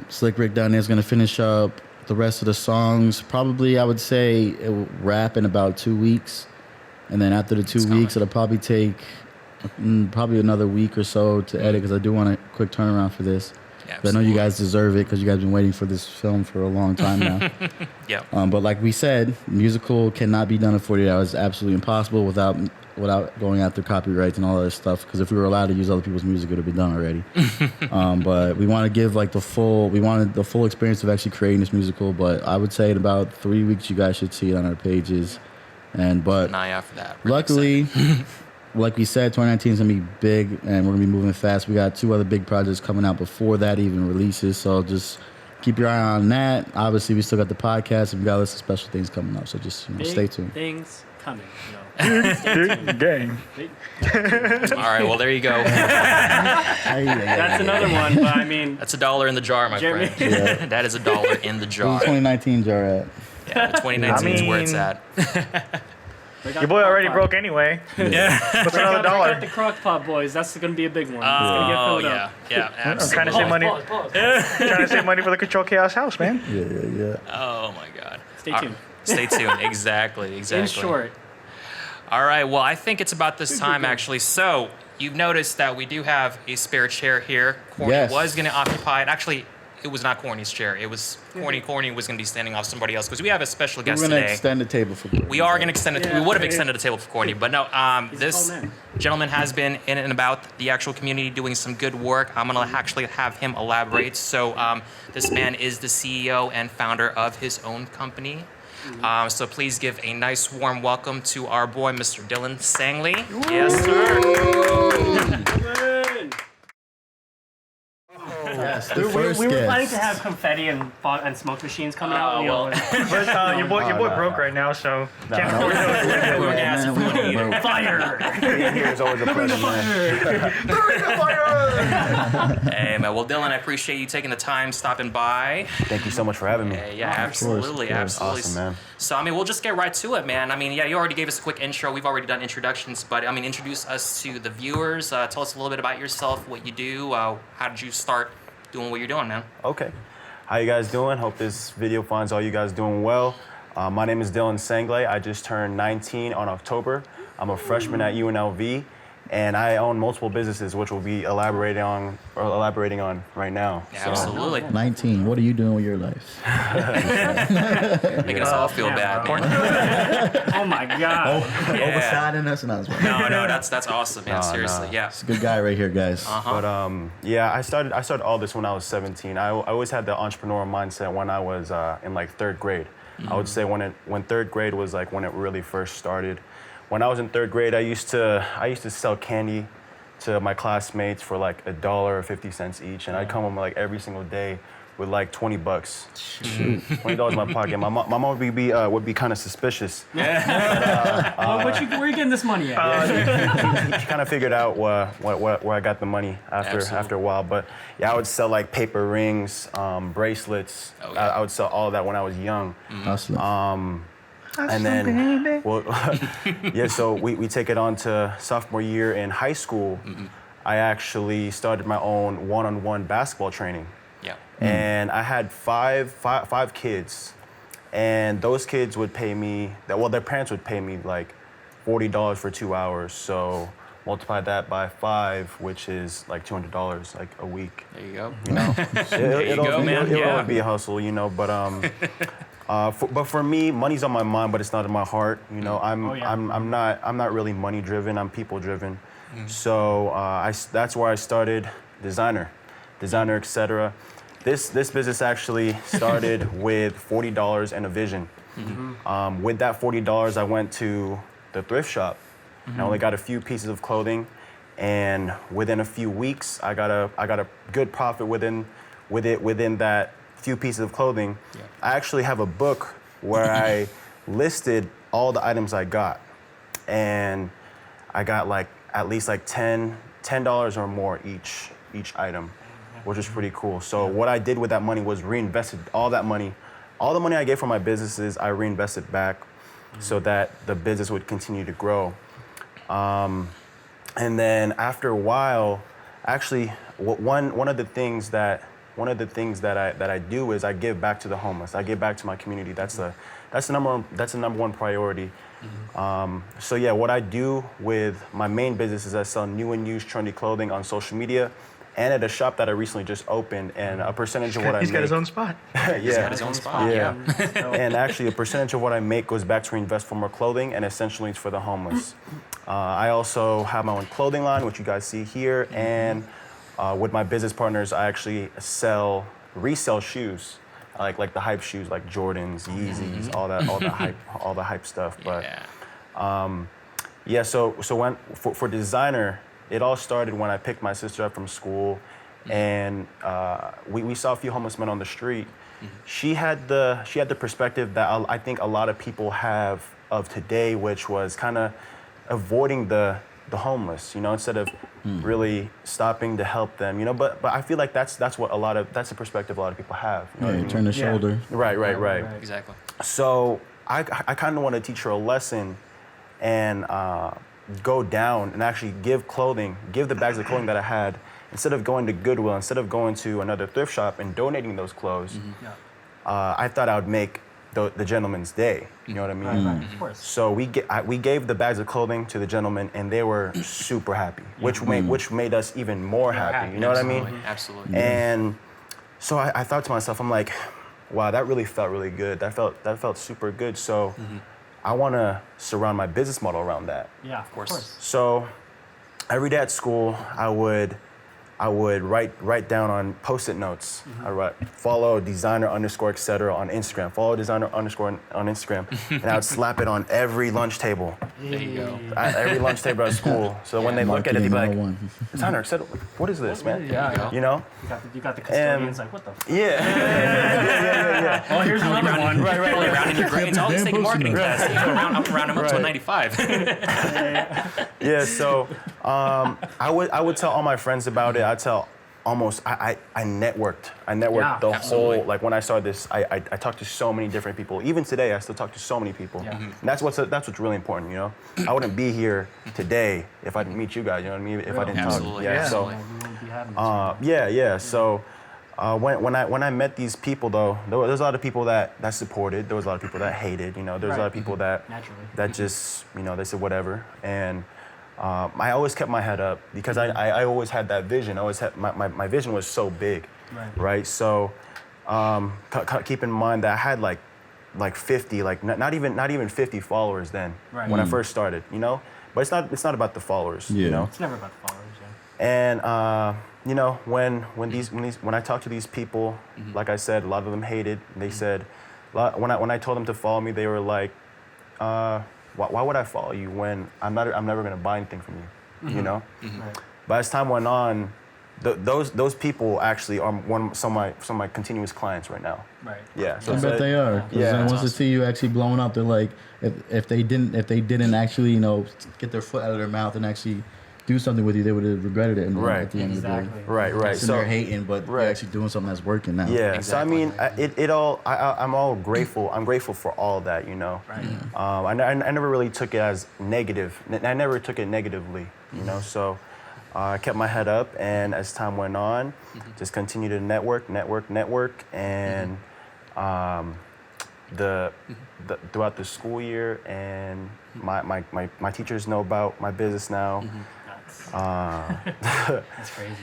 S1: Slick Rick down there is going to finish up the rest of the songs. Probably, I would say, it will wrap in about 2 weeks. And then after the 2 weeks, it'll probably take probably another week or so to edit, because I do want a quick turnaround for this.
S2: Yeah,
S1: But I know you guys deserve it, because you guys have been waiting for this film for a long time now.
S2: Yeah.
S1: But like we said, musical cannot be done in 48 hours. It's absolutely impossible without going after copyrights and all that stuff. Because if we were allowed to use other people's music, it would have been done already. But we want to give we wanted the full experience of actually creating this musical. But I would say in about 3 weeks, you guys should see it on our pages. But
S2: An eye out for that. Really
S1: luckily, like we said, 2019 is going to be big, and we're going to be moving fast. We got 2 other big projects coming out before that even releases. So just keep your eye on that. Obviously, we still got the podcast, and we got a list of special things coming up. So just
S3: Big
S1: stay tuned.
S3: things coming.
S4: Big game.
S2: All right, well, there you go.
S3: That's another one. But I mean,
S2: That's $1 in the jar, my
S3: Jeremy.
S2: friend.
S1: Yeah.
S2: That is $1 in the
S1: Where's
S2: jar.
S1: the 2019 jar at?
S2: Yeah, the 2019 is where it's
S4: I
S2: at.
S4: Your boy already broke anyway.
S2: Yeah.
S4: What's
S3: Break
S4: another
S3: out
S4: dollar?
S3: the crock pot, boys. That's going to be a big one. It's going to get
S2: Oh,
S3: filled
S2: yeah.
S3: up.
S2: Yeah,
S4: I'm trying to
S2: absolutely.
S4: save money.
S3: Pause.
S4: Trying to save money for the Control Chaos house, man.
S1: Yeah.
S2: Oh, my God.
S3: Stay tuned.
S2: Stay tuned. Exactly.
S3: In short,
S2: All right. Well, I think it's about this time, actually. So you've noticed that we do have a spare chair here. Corny
S1: Yes.
S2: was going to occupy it. Actually, it was not Corny's chair. It was Corny. Corny was going to be standing off somebody else, because we have a special
S1: We're
S2: guest
S1: going to
S2: today.
S1: extend the table for Courtney.
S2: We are going to extend it.
S3: Yeah.
S2: We would have extended the table for Corny, but no.
S3: He's a
S2: This
S3: tall man.
S2: gentleman has been in and about the actual community doing some good work. I'm going to actually have him elaborate. So this man is the CEO and founder of his own company. So please give a nice warm welcome to our boy, Mr. Dylan Sanglay. Yes, sir.
S1: Yes, the
S3: We
S1: first
S3: were
S1: guest.
S3: planning to have confetti and smoke machines coming out.
S2: well.
S4: But your boy broke right now, so can't afford it.
S2: We're gonna ask if we want to eat it.
S3: Fire!
S5: Being here is always a pleasure, man.
S2: Hey, man. Well, Dylan, I appreciate you taking the time, stopping by.
S5: Thank you so much for having me.
S2: Yeah, absolutely,
S1: course.
S2: absolutely.
S5: Awesome, man.
S2: So, I mean, we'll just get right to it, man. I mean, yeah, you already gave us a quick intro. We've already done introductions, but I mean, introduce us to the viewers. Tell us a little bit about yourself, what you do. How did you start doing what you're doing, man?
S5: Okay. How you guys doing? Hope this video finds all you guys doing well. My name is Dylan Sanglay. I just turned 19 on October. I'm a freshman at UNLV, and I own multiple businesses, which we'll be elaborating on right now.
S2: Yeah, absolutely.
S1: 19. What are you doing with your life?
S2: Making us all feel bad, man.
S3: Oh my god.
S1: Overshadowing us and us.
S2: No, that's awesome, man.
S5: No,
S2: Seriously,
S5: no.
S2: yeah.
S1: It's a good guy right here, guys.
S2: Uh-huh.
S5: But yeah, I started all this when I was 17. I always had the entrepreneurial mindset when I was in like 3rd grade. I would say when 3rd grade was like when it really first started. When I was in 3rd grade, I used to sell candy to my classmates for like $1.50 each, and I'd come home like every single day with like $20. $20 in my pocket. My mom would be kind of suspicious.
S3: where are you getting this money at?
S5: She kind of figured out where I got the money after a while. But yeah, I would sell like paper rings, bracelets.
S2: Oh, yeah.
S5: I would sell all of that when I was young.
S1: Hustling.
S5: And then, well, yeah, so we take it on to sophomore year in high school. I actually started my own one-on-one basketball training.
S2: Yeah.
S5: And I had five kids, and those kids would pay me, their parents would pay me like $40 for 2 hours. So multiply that by 5, which is like $200 like a week.
S2: There you go.
S5: You know, it'll
S2: Yeah.
S5: always be a hustle, you know. But but for me, money's on my mind, but it's not in my heart. You know, I'm not really money driven. I'm people driven. So that's where I started designer, etc. This business actually started with $40 and a vision. With that $40, I went to the thrift shop. I only got a few pieces of clothing, and within a few weeks, I got a good profit within that few pieces of clothing.
S2: Yeah.
S5: I actually have a book where I listed all the items I got, and I got like at least like $10 or more each item, which is pretty cool. So what I did with that money was reinvested all the money I gave from my businesses, I reinvested back so that the business would continue to grow. And then after a while, actually, one of the things that I do is I give back to the homeless. I give back to my community. That's the number one priority. So yeah, what I do with my main business is I sell new and used trendy clothing on social media, and at a shop that I recently just opened. And a percentage of what I make.
S4: He's got his own spot.
S2: He's got his own spot.
S5: Yeah. And actually, a percentage of what I make goes back to reinvest for more clothing, and essentially it's for the homeless. I also have my own clothing line, which you guys see here, and with my business partners, I actually resell shoes, like the hype shoes, like Jordans, Yeezys, all the hype stuff. But so when for designer, it all started when I picked my sister up from school, and we saw a few homeless men on the street. She had the perspective that I think a lot of people have of today, which was kind of avoiding the homeless, you know, instead of really stopping to help them, you know. But I feel like that's the perspective a lot of people have. You know what I mean?
S1: Turn the shoulder.
S5: Right.
S2: Exactly.
S5: So I kind of want to teach her a lesson, and go down and actually give the bags of clothing that I had, instead of going to Goodwill, instead of going to another thrift shop and donating those clothes. I thought I would make the gentleman's day. You know what I mean?
S3: Right, of course.
S5: So we gave the bags of clothing to the gentleman, and they were super happy, which made us even more happy. You know what I mean?
S2: Absolutely.
S5: And so I thought to myself, I'm like, wow, that really felt really good. That felt super good. So I want to surround my business model around that.
S3: Yeah, of course.
S5: So every day at school, I would write down on Post-it notes. I write follow designer _ etc. on Instagram. Follow designer _ on Instagram, and I would slap it on every lunch table.
S2: There you go.
S5: Every lunch table at school. So when they look at it, they'd be like, designer etc. What is this, man?
S3: Yeah.
S5: You know?
S3: You got the custodians like, what the?
S5: Yeah.
S3: Oh, here's another one.
S2: Right. Rounding your grades. I'll just take a marketing class. Round them up to a 95.
S5: Yeah. So I would tell all my friends about it. I networked the
S2: absolutely.
S5: whole, like when I started this, I talked to so many different people. Even today, I still talk to so many people.
S3: Yeah.
S5: And that's what's really important, you know? I wouldn't be here today if I didn't meet you guys, you know what I mean? If I didn't
S2: Absolutely.
S5: talk. Yeah. So,
S3: We wouldn't be having this.
S5: yeah. So when I met these people, though, there was a lot of people that supported. There was a lot of people that hated, you know? There was a lot of people that just, you know, they said whatever. And I always kept my head up because I always had that vision. I always had my vision was so big, right? So keep in mind that I had like 50, like not even 50 followers then when I first started, you know. But it's not about the followers, you know.
S3: It's never about the followers, yeah.
S5: And you know, when I talked to these people, like I said, a lot of them hated. They said, when I told them to follow me, they were like, why would I follow you when I'm never gonna buy anything from you, you know? But as time went on, those people actually are some of my continuous clients right now.
S3: Right.
S5: Yeah. So
S1: I
S5: it's
S1: bet
S5: like-
S1: they are. 'Cause
S5: Yeah.
S1: then once they
S2: Awesome.
S1: see you actually blowing up, they're like, if they didn't actually, get their foot out of their mouth and actually do something with you, they would have regretted it
S5: Right.
S1: at the end of the
S3: Exactly.
S1: day.
S5: Right. Right.
S1: Sitting there hating, but
S5: Right.
S1: they're actually doing something that's working now.
S5: Yeah.
S2: Exactly.
S5: So I mean, I'm all grateful. I'm grateful for all that,
S3: Right.
S5: I never really took it as negative. I never took it negatively, So I kept my head up, and as time went on, just continued to network, and throughout the school year, and my teachers know about my business now.
S3: That's crazy.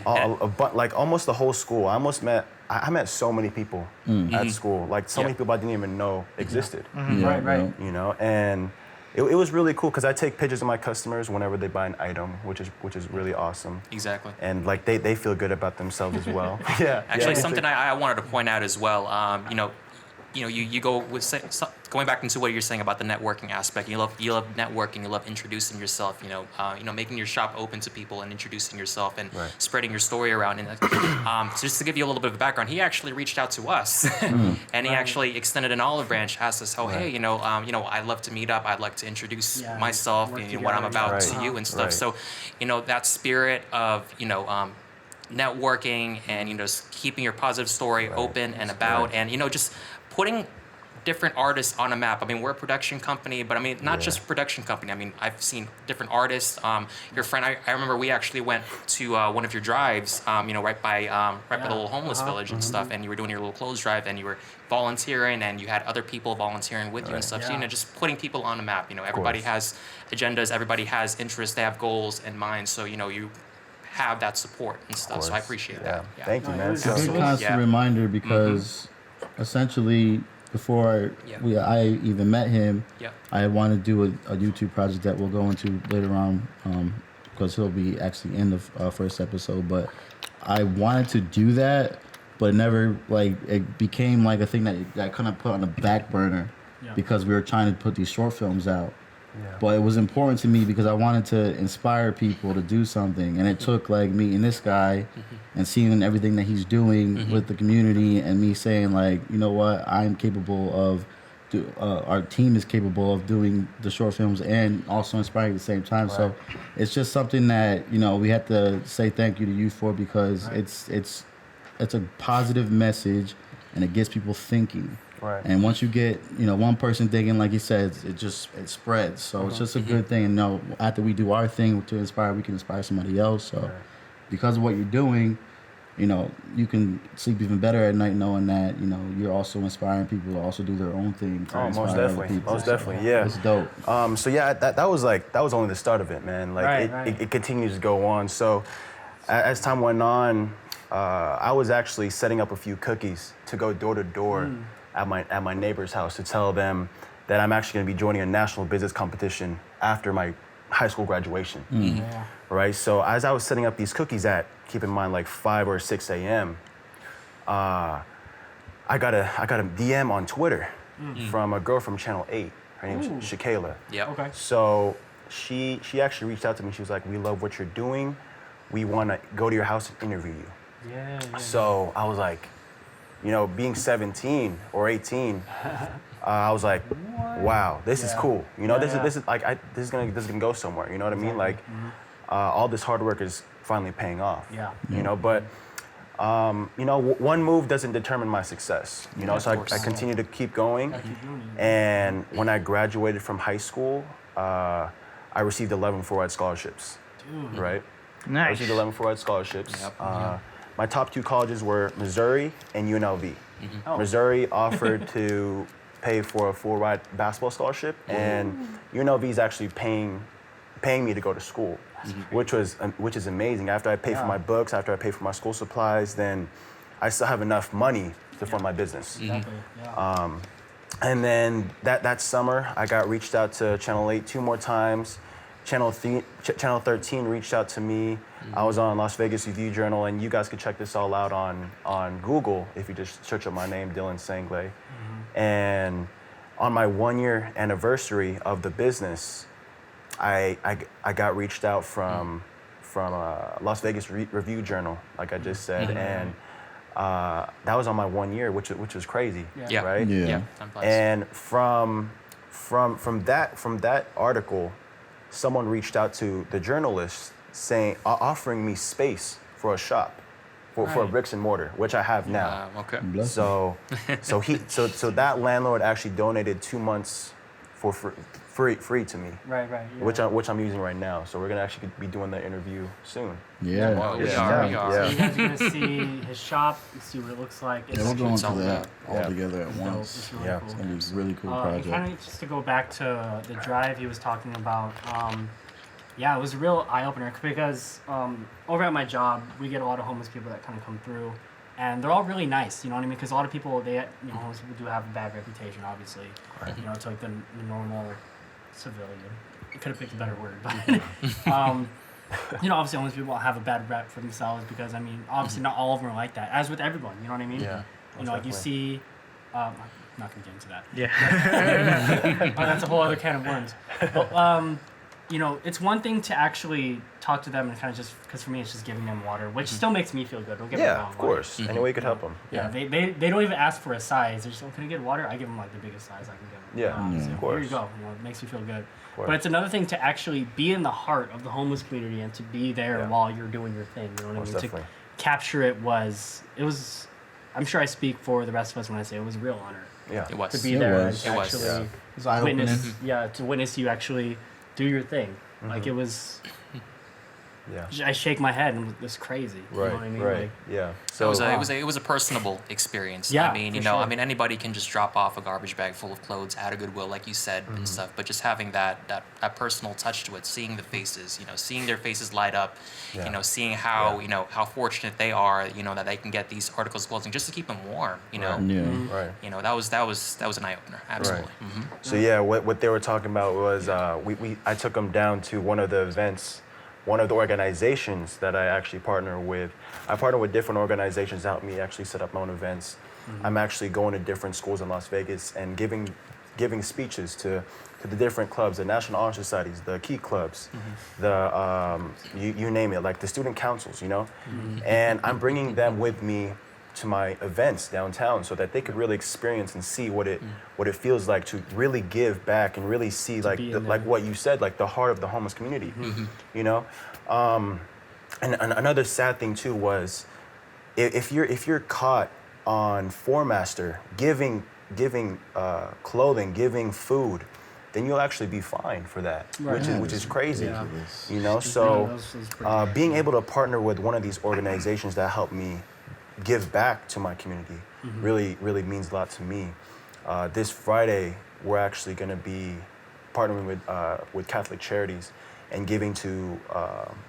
S5: Like almost the whole school. I met so many people at school. Like so many people I didn't even know existed.
S1: Yeah,
S3: Right.
S5: And it was really cool because I take pictures of my customers whenever they buy an item, which is really awesome.
S2: Exactly.
S5: And like they feel good about themselves as well. Yeah.
S2: Actually,
S5: yeah.
S2: something I wanted to point out as well. You go with going back into what you're saying about the networking aspect. You love networking. You love introducing yourself. Making your shop open to people and introducing yourself and
S5: Right.
S2: spreading your story around. And just to give you a little bit of background, he actually reached out to us, and he actually extended an olive branch. Asked us, "Oh, hey, I'd love to meet up. I'd like to introduce
S3: Yeah,
S2: myself
S3: work
S2: and what I'm
S3: together.
S2: about
S5: Right.
S2: to you and stuff."
S5: Right.
S2: So, that spirit of networking and just keeping your positive story open and about, and just putting different artists on a map. I mean, we're a production company, but I mean, not just a production company. I mean, I've seen different artists. Your friend, I remember we actually went to one of your drives, right by the little homeless village and stuff, and you were doing your little clothes drive, and you were volunteering, and you had other people volunteering with you and stuff.
S3: Yeah.
S2: So, just putting people on a map. Everybody has agendas, everybody has interests, they have goals in mind. So, you have that support and stuff. So I appreciate
S5: Yeah.
S2: that. Yeah.
S5: Thank you,
S3: No,
S5: man.
S3: it was
S5: So-
S1: It's a
S3: So-
S1: good constant
S2: Yeah.
S1: reminder because essentially before I even met him,
S2: Yeah.
S1: I wanted to do a YouTube project that we'll go into later on because he'll be actually in the first episode. But I wanted to do that, but it became like a thing that I kind of put on the back burner because we were trying to put these short films out. But it was important to me because I wanted to inspire people to do something, and it took like meeting this guy and seeing everything that he's doing with the community, and me saying like, you know what, I'm capable of. Our team is capable of doing the short films and also inspiring at the same time. So it's just something that we have to say thank you to you for because it's a positive message, and it gets people thinking.
S5: Right.
S1: And once you get, one person thinking, like you said, it spreads. So it's just a good thing. And after we do our thing to inspire, we can inspire somebody else. So because of what you're doing, you can sleep even better at night knowing that, you're also inspiring people to also do their own thing. To
S5: Oh,
S1: inspire
S5: most
S1: other
S5: definitely.
S1: people.
S5: Most definitely. Yeah.
S1: It's dope.
S5: So yeah, that was only the start of it, man. Like
S3: Right.
S5: it continues to go on. So as time went on, I was actually setting up a few cookies to go door to door at my neighbor's house to tell them that I'm actually going to be joining a national business competition after my high school graduation.
S3: Yeah.
S5: Right. So as I was setting up these cookies at, keep in mind, like 5 or 6 a.m., I got a DM on Twitter from a girl from Channel 8. Her name's Shakayla.
S2: Yeah.
S3: Okay.
S5: So she actually reached out to me. She was like, "We love what you're doing. We want to go to your house and interview you."
S3: Yeah.
S5: So I was like, being 17 or 18, I was like, "Wow, this is cool. This is like this is gonna go somewhere." You know what I mean? Like, all this hard work is finally paying off.
S3: Yeah.
S5: But one move doesn't determine my success. So I continue to keep going. And when I graduated from high school, I received 11 full-ride scholarships. Right? I
S4: Nice.
S5: received 11 full-ride scholarships.
S2: Yep.
S5: My top two colleges were Missouri and UNLV.
S3: Oh.
S5: Missouri offered to pay for a full-ride basketball scholarship, and UNLV is actually paying me to go to school, which is amazing. After I pay for my books, after I pay for my school supplies, then I still have enough money to fund my business.
S3: Exactly. Yeah.
S5: And then that summer, I got reached out to Channel 8 2 more times. Channel 13 reached out to me. I was on Las Vegas Review Journal, and you guys could check this all out on Google if you just search up my name, Dylan Sanglay. And on my 1-year anniversary of the business, I got reached out from Las Vegas Review Journal, like I just said, and that was on my 1 year, which was crazy,
S2: Yeah.
S5: right?
S1: Yeah.
S2: Time flies.
S5: And from that article, someone reached out to the journalist saying, offering me space for a shop, for a
S3: Right.
S5: bricks and mortar, which I have now.
S2: Okay.
S1: Bless
S5: So that landlord actually donated 2 months for free to me,
S3: Right. Yeah.
S5: which I'm using right now. So we're gonna actually be doing the interview soon.
S1: Yeah.
S2: Well, we
S5: Yeah.
S2: are.
S5: Yeah.
S3: So you guys are gonna see his shop, see what it looks like.
S1: Yeah, we're going
S2: It's
S1: to
S2: all
S1: that
S5: Yeah.
S1: all together at
S3: It's dope.
S1: once.
S3: It's really
S5: Yeah.
S3: cool.
S1: It's gonna be a really cool
S3: And
S1: project.
S3: kind of just to go back to the drive he was talking about, yeah, it was a real eye opener because over at my job we get a lot of homeless people that kind of come through, and they're all really nice. You know what I mean? Because a lot of people, homeless people do have a bad reputation, obviously.
S5: Right.
S3: You know, it's like the normal civilian. I could have picked a better word, but obviously homeless people have a bad rep for themselves because obviously not all of them are like that. As with everyone, you know what I mean?
S5: Yeah.
S3: You know, like you
S5: Most
S3: see. I'm not gonna get into that.
S4: Yeah.
S3: That's a whole other can of worms. But, it's one thing to actually talk to them and kind of just, because for me it's just giving them water, which still makes me feel good. Don't get me
S5: Yeah,
S3: wrong.
S5: of course. Any way you could help them.
S3: Yeah, they don't even ask for a size. They're just like, can I get water? I give them like the biggest size I can give them.
S5: Yeah,
S3: So
S5: of
S3: here
S5: course.
S3: you go. It makes me feel good.
S5: course.
S3: But it's another thing to actually be in the heart of the homeless community and to be there
S5: Yeah.
S3: while you're doing your thing. You know what
S5: Most
S3: I mean?
S5: definitely.
S3: To capture it was. I'm sure I speak for the rest of us when I say it was a real honor
S5: Yeah.
S2: It was.
S3: to be
S1: It
S3: there
S1: was.
S3: and
S2: It
S3: to
S2: was.
S3: actually
S1: It's eye-opening.
S3: witness you actually do your thing. Like it was.
S5: Yeah.
S3: I shake my head and it's crazy. You
S5: Right.
S3: know what I mean?
S5: Right.
S3: Like,
S5: Yeah.
S2: It
S5: So
S2: was a personable experience.
S3: Yeah,
S2: I mean,
S3: for
S2: you know,
S3: sure.
S2: I mean, anybody can just drop off a garbage bag full of clothes at a Goodwill, like you said, and stuff. But just having that personal touch to it, seeing the faces, seeing their faces light up,
S5: Yeah.
S2: seeing how
S5: Yeah.
S2: how fortunate they are, that they can get these articles of clothing just to keep them warm.
S5: Right.
S1: Yeah.
S5: Right.
S2: That was an eye opener. Absolutely. Mm-hmm.
S5: So yeah, what they were talking about was I took them down to one of the events, one of the organizations that I actually partner with. I partner with different organizations to help me actually set up my own events. I'm actually going to different schools in Las Vegas and giving speeches to the different clubs, the National Honor Societies, the Key Clubs, the you name it, like the student councils, and I'm bringing them with me to my events downtown so that they could really experience and see what it feels like to really give back and really see like
S3: be in
S5: like
S3: there.
S5: what you said, like the heart of the homeless community, and another sad thing too was if you're caught on Fourmaster giving clothing, giving food, then you'll actually be fined for that,
S3: Right.
S5: which is crazy,
S3: Yeah.
S5: So
S3: that was pretty
S5: being able to partner with one of these organizations that help me give back to my community really means a lot to me. This Friday, we're actually going to be partnering with Catholic Charities and giving to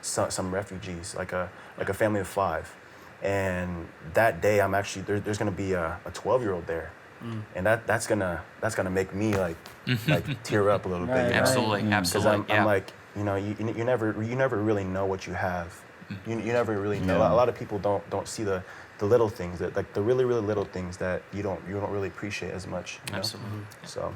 S5: some refugees, like a family of 5. And that day, I'm actually there's going to be a 12-year-old there, and that's gonna make me like tear up a little
S3: Right,
S5: bit.
S2: Absolutely.
S5: Because
S2: Absolutely.
S5: I'm like, you never really know what you have. You never really know. A lot of people don't see the little things, that like the really little things that you don't really appreciate as much.
S2: Absolutely.
S5: So,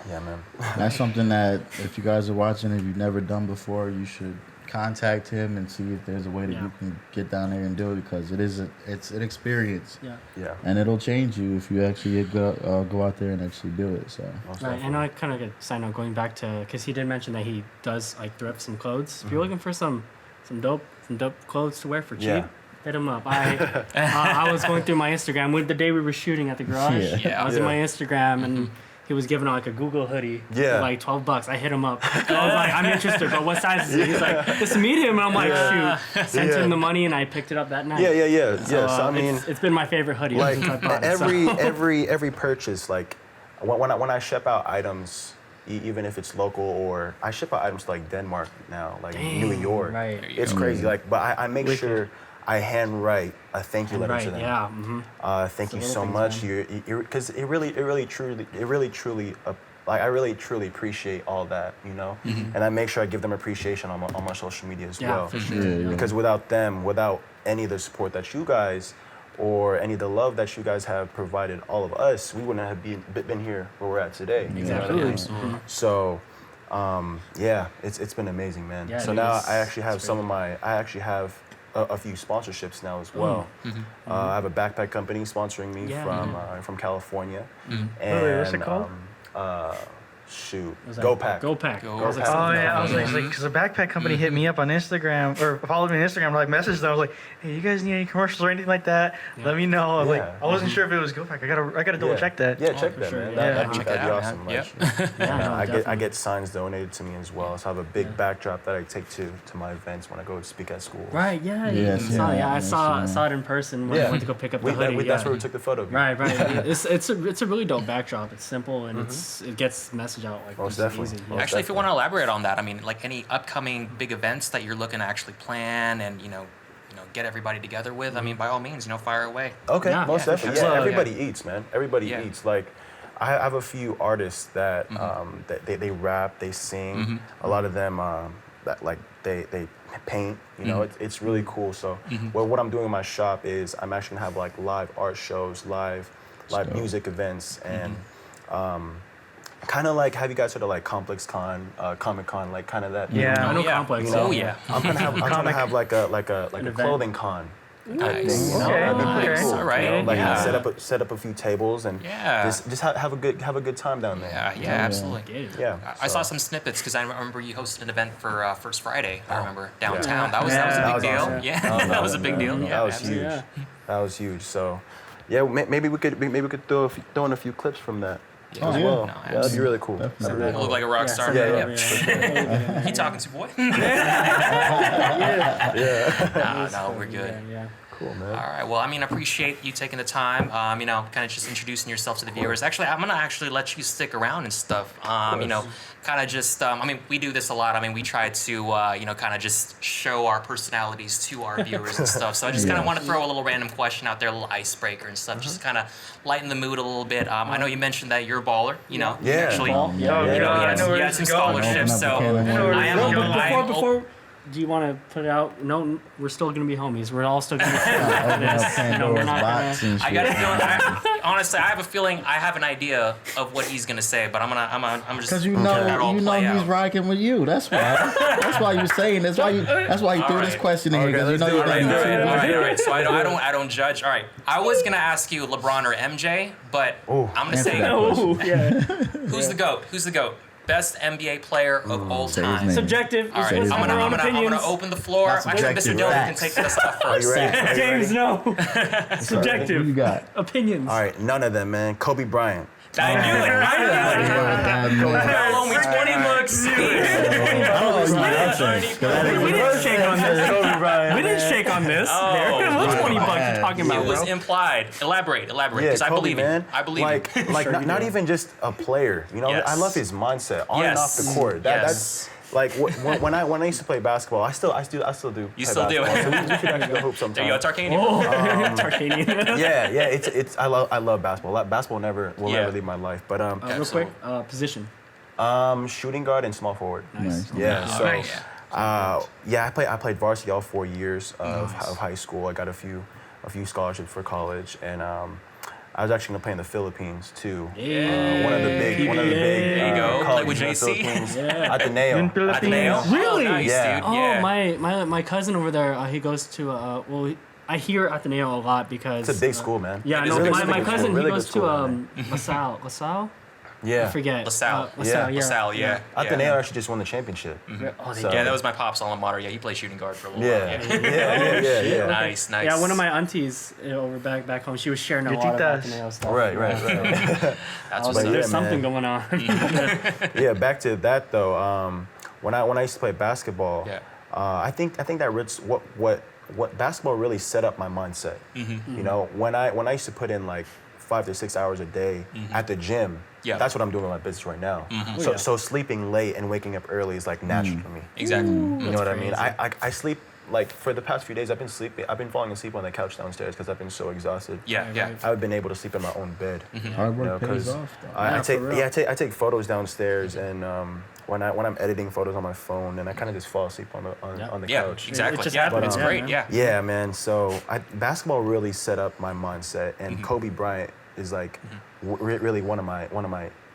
S5: yeah, man.
S1: That's something that if you guys are watching, if you've never done before, you should contact him and see if there's a way that you can get down there and do it, because it's an experience.
S3: Yeah.
S5: Yeah.
S1: And it'll change you if you actually go out there and actually do it. So
S5: Most
S3: Right,
S5: definitely.
S3: and I kind of get a side note going back to, because he did mention that he does like thrift some clothes. If you're looking for some dope clothes to wear for cheap,
S5: Yeah.
S3: hit him up. I was going through my Instagram with the day we were shooting at the garage.
S2: Yeah.
S3: I was in
S5: Yeah.
S3: my Instagram and he was giving out like a Google hoodie
S5: Yeah.
S3: for like $12. I hit him up. I was like, I'm interested, but what size is it? He's like, it's medium. And I'm like, shoot. Sent
S5: Yeah.
S3: him the money and I picked it up that night.
S5: Yeah.
S3: So,
S5: So I mean,
S3: it's been my favorite hoodie
S5: like
S3: since I bought it. So.
S5: every purchase, like when I ship out items, even if it's local, or I ship out items to like Denmark now, like New York.
S3: Right.
S5: It's crazy. Like, but I make sure I handwrite a thank you letter to them.
S3: Yeah.
S5: Thank you
S3: little
S5: so
S3: things,
S5: much.
S3: man.
S5: You because it really truly like I really truly appreciate all that, and I make sure I give them appreciation on my social media as
S3: Yeah,
S5: well.
S3: for sure.
S1: Yeah.
S5: Because without them, without any of the support that you guys or any of the love that you guys have provided all of us, we wouldn't have been here where we're at today. You know what I
S3: Exactly.
S5: mean?
S2: Absolutely.
S5: So Yeah, it's been amazing, man.
S3: Yeah,
S5: so
S3: it
S5: now
S3: is.
S5: I actually have
S3: It's
S5: some
S3: great.
S5: of my, I actually have a few sponsorships now as well. I have a backpack company sponsoring me from California, and
S4: Wait, what's it called?
S5: shoot,
S3: Was that-
S5: Go Pack.
S3: Go Pack.
S2: Go
S3: I was like,
S2: Pack.
S4: Oh
S3: something
S4: yeah, I was
S3: else.
S4: like, because a backpack company hit me up on Instagram or followed me on Instagram, like messaged them. I was like, hey, you guys need any commercials or anything like that? Let me know. I was
S5: Yeah.
S4: like, I wasn't sure if it was GoPack. I gotta double check that.
S5: Yeah, check
S3: for
S5: that,
S3: sure,
S5: man.
S3: yeah.
S5: That'd be,
S2: Check
S5: that'd
S2: it
S5: be
S2: out,
S5: awesome.
S2: man.
S5: Like,
S3: Yeah, no,
S5: I
S3: definitely.
S5: get signs donated to me as well. So I have a big backdrop that I take to my events when I go speak at school.
S3: Right, yeah.
S1: Yes,
S3: I saw,
S1: yeah,
S3: I
S1: yes,
S3: saw,
S1: yeah.
S3: saw it in person when I went to go pick up the hoodie.
S5: That's
S3: yeah.
S5: where we took the photo.
S3: Right, right. It's a really dope backdrop. It's simple and it gets the message out like
S5: Most
S3: easy.
S5: definitely.
S3: Yeah.
S5: Most
S2: Actually, if you
S5: definitely.
S2: want to elaborate on that, I mean, like any upcoming big events that you're looking to actually plan and get everybody together with. I mean, by all means, fire away.
S5: Okay,
S3: Yeah,
S5: most
S3: yeah,
S5: definitely.
S2: sure.
S5: Yeah,
S2: Yeah.
S5: everybody eats, man. Everybody
S2: Yeah.
S5: eats. Like, I have a few artists that that they rap, they sing. A lot of them that like they paint. It's really cool. So, what I'm doing in my shop is I'm actually gonna have like live art shows, live music events, and kind of like, have you guys heard of like Complex Con, Comic Con, like kind of that?
S4: Yeah.
S3: I know
S2: yeah.
S3: Complex.
S2: Oh, yeah.
S5: I'm gonna have like a
S3: event.
S5: clothing con.
S2: Nice.
S5: thing,
S4: Okay,
S5: That'd be pretty
S2: nice.
S5: cool,
S2: All right.
S5: Like
S2: Yeah.
S5: set up a few tables and
S2: Yeah.
S5: just have a good time down there.
S2: Yeah, absolutely.
S3: Get it.
S5: Yeah.
S2: I
S5: so-
S2: saw some snippets because I remember you hosted an event for First Friday. I remember
S5: yeah.
S2: downtown. That was
S4: Yeah.
S2: a
S5: That
S2: big
S5: was
S2: deal.
S5: awesome.
S2: Yeah, that was a big deal. Yeah,
S5: That was
S2: absolutely.
S5: huge. That was huge. So, yeah, maybe we could throw in a few clips from that.
S2: Yeah.
S5: as
S1: yeah.
S5: well.
S2: No,
S5: Yeah, that'd be really cool.
S1: Definitely.
S5: That'd be really
S2: You look
S5: cool.
S2: like a rock star.
S5: Yeah,
S2: Yeah. Keep talking to boy. No, we're good.
S3: Yeah.
S5: Cool, man.
S2: All right. Well, I mean, I appreciate you taking the time. Kind of just introducing yourself to the viewers. Actually, I'm gonna actually let you stick around and stuff. Kind of just. I mean, we do this a lot. I mean, we try to, kind of just show our personalities to our viewers and stuff. So I just kind of want to throw a little random question out there, a little icebreaker and stuff, just to kind of lighten the mood a little bit. I know you mentioned that you're a baller. You
S5: Yeah.
S2: actually.
S3: Ball?
S2: You
S3: Yeah.
S4: Oh,
S2: know,
S4: God,
S2: you
S4: I
S2: had
S4: know where
S2: you had
S4: this
S2: some
S4: is going.
S2: scholarships, so
S1: Open up the can of
S2: I am.
S1: worms.
S3: No,
S2: I am
S3: before, do you want to put it out? No, we're still gonna be homies. We're all still gonna be
S1: Open
S3: friends
S1: up
S3: after this.
S1: Pandora's
S3: we're not
S1: box
S3: gonna.
S1: and shit.
S2: I got a feeling. Honestly, I have a feeling. I have an idea of what he's gonna say, but I'm just.
S1: Because you
S2: let that all
S1: know
S2: play
S1: he's
S2: out.
S1: rocking with you. That's why. That's why you're saying. That's why you threw this
S2: right.
S1: question in here, because you know
S5: let's
S1: you're
S5: do it.
S1: gonna
S2: All
S1: be
S2: right. So I don't judge. All right. I was gonna ask you LeBron or MJ, but
S5: Ooh.
S2: I'm gonna
S1: Answer
S2: say
S1: that.
S3: Oh, yeah.
S2: who's the GOAT? Who's the GOAT? Best NBA player of all
S1: say his
S2: time.
S1: name.
S3: Subjective.
S2: All right.
S3: Each
S2: I'm
S3: of us have our own
S2: gonna
S3: opinions.
S2: open the floor.
S1: That's
S2: Actually, Mr.
S1: subjective.
S2: Dylan can
S1: Facts.
S2: take this stuff
S5: Are you
S2: first.
S5: ready? Are you
S3: James,
S5: ready?
S3: no. Subjective.
S1: Who you got?
S3: Opinions.
S5: All right, none of them, man. Kobe Bryant.
S2: I knew it. I knew it. Hell, only 20 bucks.
S3: We didn't shake on this. We didn't shake on this.
S2: Oh,
S3: What 20 bucks you talking
S2: It
S3: about,
S2: was
S3: bro?
S2: implied. Elaborate,
S5: Yeah,
S2: because I
S5: Kobe,
S2: believe
S5: man.
S2: it. I believe
S5: like,
S2: it.
S5: like
S3: Sure you
S5: not
S3: do.
S5: even just a player.
S2: Yes.
S5: I love his mindset on and off the
S2: Yes.
S5: court.
S2: Yes.
S5: That's like when I used to play basketball. I still do.
S2: You
S5: play
S2: still do.
S5: basketball, So we should actually go hoop sometime.
S2: There you go, Tarkanian.
S3: Oh, Tarkanian.
S5: Yeah. It's. I love basketball. Basketball will
S2: Yeah.
S5: never leave my life. But
S3: Real quick, position.
S5: shooting guard and small forward.
S1: Nice.
S5: Yeah.
S2: All
S5: So.
S2: right, yeah.
S5: I played varsity all 4 years of high school. I got a few scholarships for college, and I was actually gonna play in the Philippines too.
S3: Yeah.
S5: One of the big
S2: There you go. Play
S5: colleges
S2: with
S5: in the
S2: JC.
S5: Philippines.
S3: Yeah.
S5: Ateneo.
S2: Ateneo?
S3: Really?
S2: Oh, nice,
S5: Yeah.
S2: dude.
S3: Oh,
S2: Yeah.
S3: my cousin over there, he goes to, I hear Ateneo a lot because...
S5: It's a big school, man.
S3: Yeah,
S2: It
S3: no,
S2: is a
S3: my,
S2: big
S3: my
S2: school.
S3: cousin,
S5: Really
S3: he
S5: good
S3: goes
S5: school,
S3: to
S5: man.
S3: LaSalle. LaSalle?
S5: Yeah.
S3: I forget.
S2: LaSalle.
S3: LaSalle, yeah.
S2: LaSalle, yeah.
S5: Ateneo actually just won the championship.
S3: Oh, they
S5: So-
S3: did.
S2: Yeah, that was my pop's alma mater. Yeah, he played shooting guard for a little
S5: Yeah.
S2: while.
S5: Yeah.
S2: Nice, nice.
S3: Yeah, one of my aunties over back home, she was sharing a
S4: Your
S3: lot of
S4: titas.
S3: Ateneo stuff.
S5: Right.
S3: I
S2: That's
S3: was
S2: what's
S3: like,
S2: up.
S3: there's
S5: Yeah,
S3: something
S5: man.
S3: going on.
S5: Yeah. Back to that though. When I used to play basketball,
S2: Yeah.
S5: I think that what basketball really set up my mindset. You know, when I used to put in like 5 to 6 hours a day at the gym.
S2: Yeah.
S5: That's what I'm doing with my business right now.
S3: Oh, yeah.
S5: So sleeping late and waking up early is like natural to me.
S2: Exactly.
S5: You know what I mean?
S3: crazy.
S5: I sleep like for the past few days. I've been falling asleep on the couch downstairs because I've been so exhausted.
S2: Yeah, yeah.
S5: I've been able to sleep in my own bed.
S1: Hard work
S5: You know,
S1: pays
S5: 'cause
S1: off, though.
S5: I
S3: for real.
S5: I take photos downstairs, and when I'm editing photos on my phone, and I kind of just fall asleep on the
S2: Yeah,
S5: couch.
S2: exactly.
S3: just
S2: Yeah,
S3: happens,
S2: it's
S3: yeah,
S2: great.
S3: man.
S2: Yeah.
S5: Yeah, man. So basketball really set up my mindset, and Kobe Bryant is like really one of my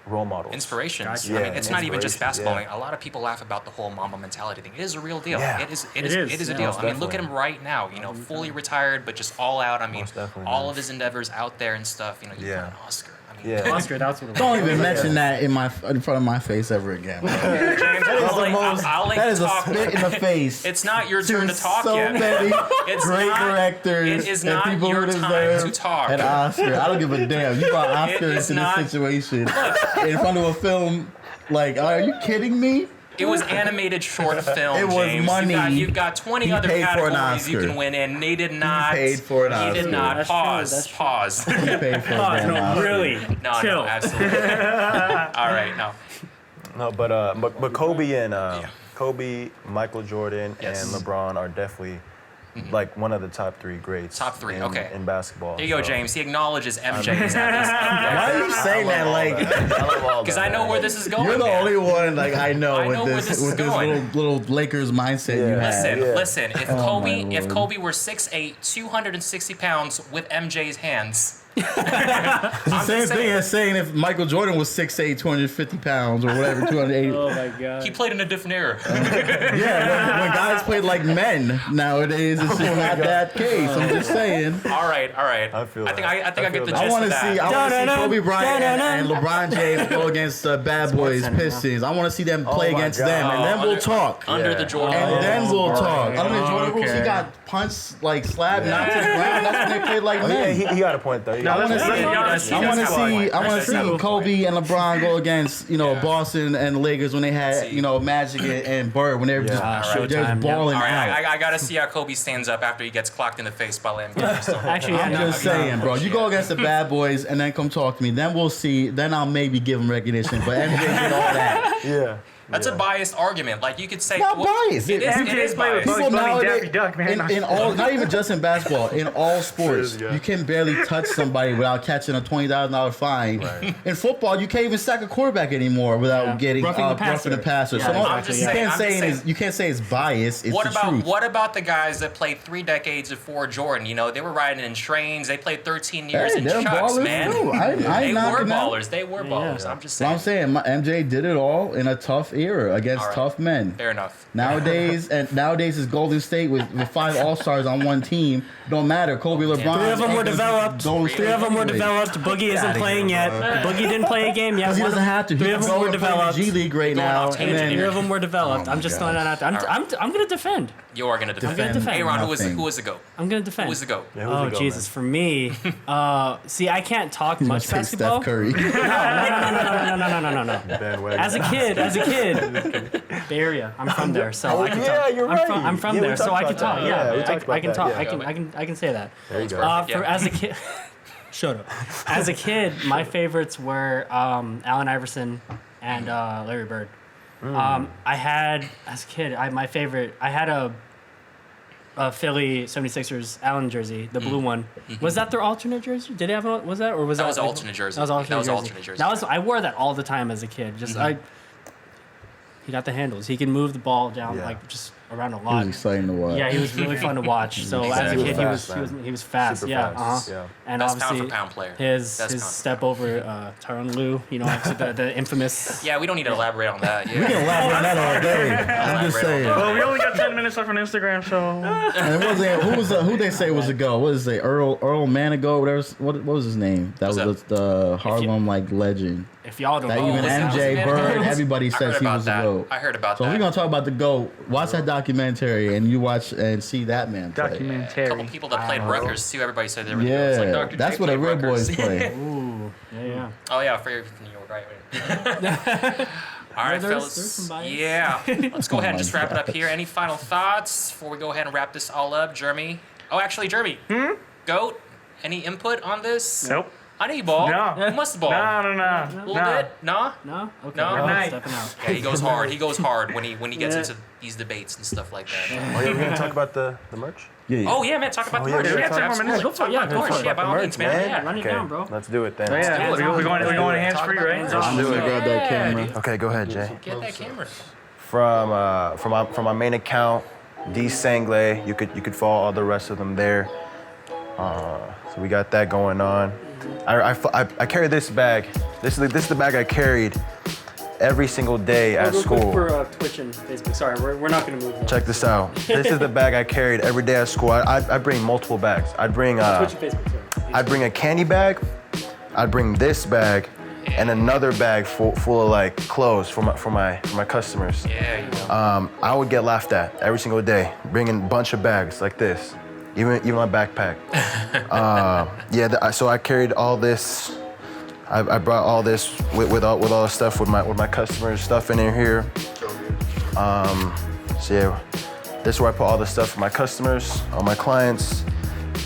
S5: role models.
S2: Inspirations.
S3: Gotcha.
S2: I mean,
S5: Yeah,
S2: it's not even just
S5: inspirations,
S2: basketball.
S5: yeah.
S2: I mean, a lot of people laugh about the whole Mamba mentality thing. It is a real deal.
S5: Yeah.
S2: It is
S3: It is,
S2: a
S3: yeah,
S2: deal.
S5: most
S2: I mean, look at
S5: definitely.
S2: him right now. You know, fully retired, but just all out. I mean,
S5: Most definitely,
S2: all
S5: man.
S2: of his endeavors out there and stuff. You know, you
S5: Yeah.
S2: won an Oscar. I mean,
S5: Yeah.
S3: Oscar, that's what it was.
S1: Don't even mention that in front of my face ever again.
S2: James,
S1: That is the most. That is a
S2: talk.
S1: spit in the face.
S2: It's not your turn to talk
S1: so
S2: yet.
S1: many
S2: It's
S1: great
S2: not-
S1: directors
S2: it is
S1: and
S2: not
S1: people
S2: your
S1: who
S2: time
S1: deserve
S2: to talk.
S1: an Oscar. I don't give a damn. You brought Oscar
S2: is
S1: into
S2: not-
S1: this situation in front of a film. Like, are you kidding me?
S2: It was animated short film.
S1: It was
S2: James.
S1: money.
S2: You've got 20
S1: He
S2: other
S1: paid for an
S2: categories you
S1: Oscar.
S2: can win in. They did not.
S1: paid for an
S2: He
S1: Oscar.
S2: did not.
S3: That's true,
S2: Pause.
S3: that's true.
S2: Pause.
S1: He paid for a
S3: Oh,
S1: damn
S3: no,
S1: Oscar.
S3: really?
S2: No,
S3: Chill.
S2: no, absolutely. All right, no.
S5: No, but Kobe and Kobe, Michael Jordan,
S2: Yes.
S5: and LeBron are definitely like one of the top 3 greats.
S2: Top 3, okay.
S5: in basketball.
S2: There you go,
S5: so.
S2: James. He acknowledges MJ is
S1: Why
S2: at
S1: are you saying that like?
S2: Because I know where this is going.
S1: You're the
S2: man.
S1: only one like I know
S2: I
S1: with
S2: know where
S1: this
S2: this is
S1: with this
S2: going.
S1: little Lakers mindset you
S5: Yeah.
S1: have.
S2: Listen. If
S1: Oh, my
S2: Kobe
S1: Lord.
S2: were 6'8", 260 pounds with MJ's hands,
S1: It's the
S2: I'm
S1: same
S2: just
S1: thing
S2: saying.
S1: as saying if Michael Jordan was 6'8", 250 pounds or whatever, 280.
S3: Oh my god.
S2: he played in a different era.
S1: Yeah, when guys played like men nowadays, it's just not that case. I'm just saying.
S2: All right.
S5: I feel
S2: I think
S5: that.
S2: I think I get the
S5: I
S2: gist
S1: I want
S2: of
S1: to
S2: that.
S1: see. I want to see Kobe Bryant and LeBron James go against Bad Boys
S3: Center,
S1: Pistons. I want to see them play
S5: my
S1: against
S5: God.
S1: them, and then we'll
S2: Under-
S1: talk.
S2: Under the
S5: Yeah.
S2: Jordan.
S1: And then we'll talk.
S3: okay.
S1: Under the Jordan rules, he
S3: Okay.
S1: got punched, like slapped, knocked to the ground. That's when they played like
S5: Oh, yeah,
S1: men.
S5: he got a point though.
S4: No,
S1: I want to
S4: let's
S1: see.
S4: be honest, he
S1: I
S4: does
S1: want to
S4: have a
S1: see.
S4: point.
S1: I want to
S2: That's
S1: see
S2: true.
S1: Kobe and LeBron go against
S2: Yeah.
S1: Boston and the Lakers when they had
S2: See.
S1: Magic and Bird when they were just
S3: Showtime,
S1: they're
S3: yeah.
S1: balling
S2: All right,
S1: out.
S2: I gotta see how Kobe stands up after he gets clocked in the face by Lamb. So,
S3: Actually,
S1: I'm
S3: yeah,
S1: just saying, bro. You go against the Bad Boys and then come talk to me. Then we'll see. Then I'll maybe give him recognition. But MJ did all that.
S5: Yeah.
S2: that's a biased argument. Like you could say,
S1: Not biased.
S2: It is.
S4: MJ
S2: It is
S4: played with
S2: biased.
S4: Bugs Bunny,
S1: nowadays-
S4: Daffy Duck, man.
S1: in all, not even just in basketball, in all sports,
S5: Yeah.
S1: you can barely touch somebody without catching a $20,000 fine.
S5: Right.
S1: In football, you can't even sack a quarterback anymore without
S3: Yeah.
S1: getting
S3: Roughing the
S1: roughing the passer.
S3: Yeah,
S1: So don't-
S3: exactly,
S1: you
S3: yeah.
S1: can't
S2: I'm
S1: say
S2: just saying.
S1: you can't say it's biased. It's
S2: What
S1: the
S2: about
S1: truth.
S2: the guys that played 3 decades before Jordan? You know, they were riding in trains. They played 13 years
S1: Hey,
S2: in
S1: they're
S2: chucks,
S1: ballers
S2: man.
S1: too. I ain't
S2: They were
S1: knocking that.
S2: ballers. They were ballers. I'm just
S1: So I'm
S2: saying.
S1: saying MJ did it all in a tough era against
S2: All right.
S1: tough men.
S2: Fair enough.
S1: Nowadays is Golden State with 5 All-Stars on one team. Don't matter. Kobe, LeBron.
S3: 3 of them were developed.
S1: Golden
S3: 3 of them were
S1: State.
S3: developed. Boogie isn't playing yet. Boogie didn't play a game yet.
S1: Because he
S3: One
S1: doesn't
S3: of-
S1: have to. He
S3: 3
S1: can
S3: of them
S1: go
S3: were
S1: and play in the
S3: developed.
S1: G League right
S2: Going
S1: now.
S2: off
S1: And
S2: tangent
S1: then,
S3: Three of them were developed.
S1: Oh
S3: I'm
S1: my
S3: just
S1: gosh.
S3: throwing that out there. I'm going to defend.
S2: You are gonna defend.
S3: gonna defend.
S2: Hey, Ron, who was
S1: Nothing.
S2: the GOAT?
S3: I'm going to defend.
S2: Who was the GOAT?
S5: Yeah, who's
S3: Oh
S5: the goat,
S3: Jesus!
S5: man?
S3: For me, see, I can't talk
S1: he's gonna
S3: much
S1: take
S3: basketball.
S1: Steph Curry.
S3: No.
S5: Bandwagon.
S3: As a kid, Bay Area. I'm from there, so
S5: Oh,
S3: I can
S5: yeah,
S3: talk.
S5: you're
S3: I'm from
S5: right. Yeah, we
S3: there, so
S5: talked
S3: I can
S5: about
S3: talk.
S5: that.
S3: Yeah,
S5: we talked
S3: I can
S5: about
S3: talk.
S5: that.
S3: I can say that.
S5: There you go.
S3: For as a kid, shut up. As a kid, my favorites were Allen Iverson and Larry Bird. I had as a kid, my favorite. I had a Philly 76ers Allen jersey, the blue one. Was that their alternate jersey? Did they have a, was that or was that?
S2: That was
S3: like-
S2: alternate jersey.
S3: That was alternate
S2: That was
S3: jersey.
S2: alternate jersey.
S3: That was I wore that all the time as a kid. He got the handles. He can move the ball down
S5: Yeah.
S3: like just around a
S1: It
S3: lot.
S1: was exciting to watch.
S3: Yeah, he was really fun to watch. So as a
S2: Exactly.
S3: kid,
S5: Fast,
S3: he was fast.
S5: Super
S3: Yeah,
S5: fast,
S3: uh-huh.
S5: yeah.
S3: And
S2: Best pound
S3: obviously
S2: for pound player.
S3: his
S2: Best
S3: his
S2: pound for
S3: step over Tyronn Lue. You know, obviously the infamous.
S2: Yeah, we don't need to elaborate on that.
S1: We can
S2: Yeah.
S1: laugh on that all day. I'm just saying.
S4: Well, we only got 10 minutes left on Instagram, so
S1: And it wasn't who they say was a go. What is it? Earl Manigault, whatever. What was his name? That
S2: What's
S1: was the Harlem legend.
S3: If y'all don't
S1: That
S3: know,
S1: even
S2: was that-
S1: MJ,
S2: was it
S1: Bird,
S2: Manigault?
S1: everybody
S2: I
S1: says
S2: heard
S1: he
S2: about
S1: was the
S2: that.
S1: GOAT.
S2: I heard about
S1: So
S2: that.
S1: if we're gonna talk about the GOAT, watch that documentary and you watch and see that man play.
S2: A couple
S4: documentary.
S2: people that played Rutgers too. Everybody said they were. It's like
S1: Yeah,
S2: Dr.
S1: that's
S2: J
S1: what the
S2: played
S1: real
S2: Rutgers.
S1: boys play.
S3: Ooh, yeah.
S2: Oh yeah, for New York, right? All right,
S3: there's
S2: fellas.
S3: some bias.
S2: Yeah, let's go ahead and
S1: my
S2: just wrap it up here. Any final thoughts before we go ahead and wrap this all up, Jeremy? Oh, actually, Jeremy. GOAT. Any input on this?
S4: Nope.
S2: I know you ball.
S4: No.
S2: You must ball.
S4: No.
S2: A little bit. Nah.
S3: No, okay.
S2: No?
S3: well,
S2: Good
S4: night.
S3: stepping out.
S2: Yeah, he goes hard. He goes hard when he gets
S3: Yeah.
S2: into these debates and stuff like that.
S5: Oh, yeah, we're gonna talk about the merch.
S1: Yeah.
S2: Oh yeah, man. Talk about the
S5: yeah,
S2: merch.
S5: we gotta
S2: Yeah,
S5: talk-
S2: absolutely.
S3: Go for it. Yeah,
S2: Talk
S3: go
S2: about
S3: for
S2: the
S3: it.
S2: Yeah, by all means, man. Yeah.
S3: Run it down, bro.
S5: Let's do it then.
S4: Yeah,
S3: Let's do it.
S4: we're going hands
S2: Talk
S4: free,
S2: about
S4: right?
S2: hands
S1: I'm
S2: off.
S1: just gonna grab that
S2: Yeah,
S1: camera.
S2: dude.
S5: Okay, go ahead, Jay.
S2: Get that camera.
S5: From my main account, D Sanglay. You could follow all the rest of them there. So we got that going on. I carry this bag This is the bag I carried every single day at
S3: Real
S5: school.
S3: quick for Twitch and Facebook. Sorry, we're not gonna move. That.
S5: Check this out. This is the bag I carried every day at school. I bring multiple bags. I'd bring
S3: Twitch and Facebook. Sorry.
S5: I'd bring a candy bag. I'd bring this bag, and another bag full of like clothes for my customers.
S2: Yeah, you know.
S5: I would get laughed at every single day, bringing a bunch of bags like this, even my backpack. So I carried all this. I brought all this with all the stuff with my customers, stuff in here. So yeah, this is where I put all the stuff for my customers, all my clients,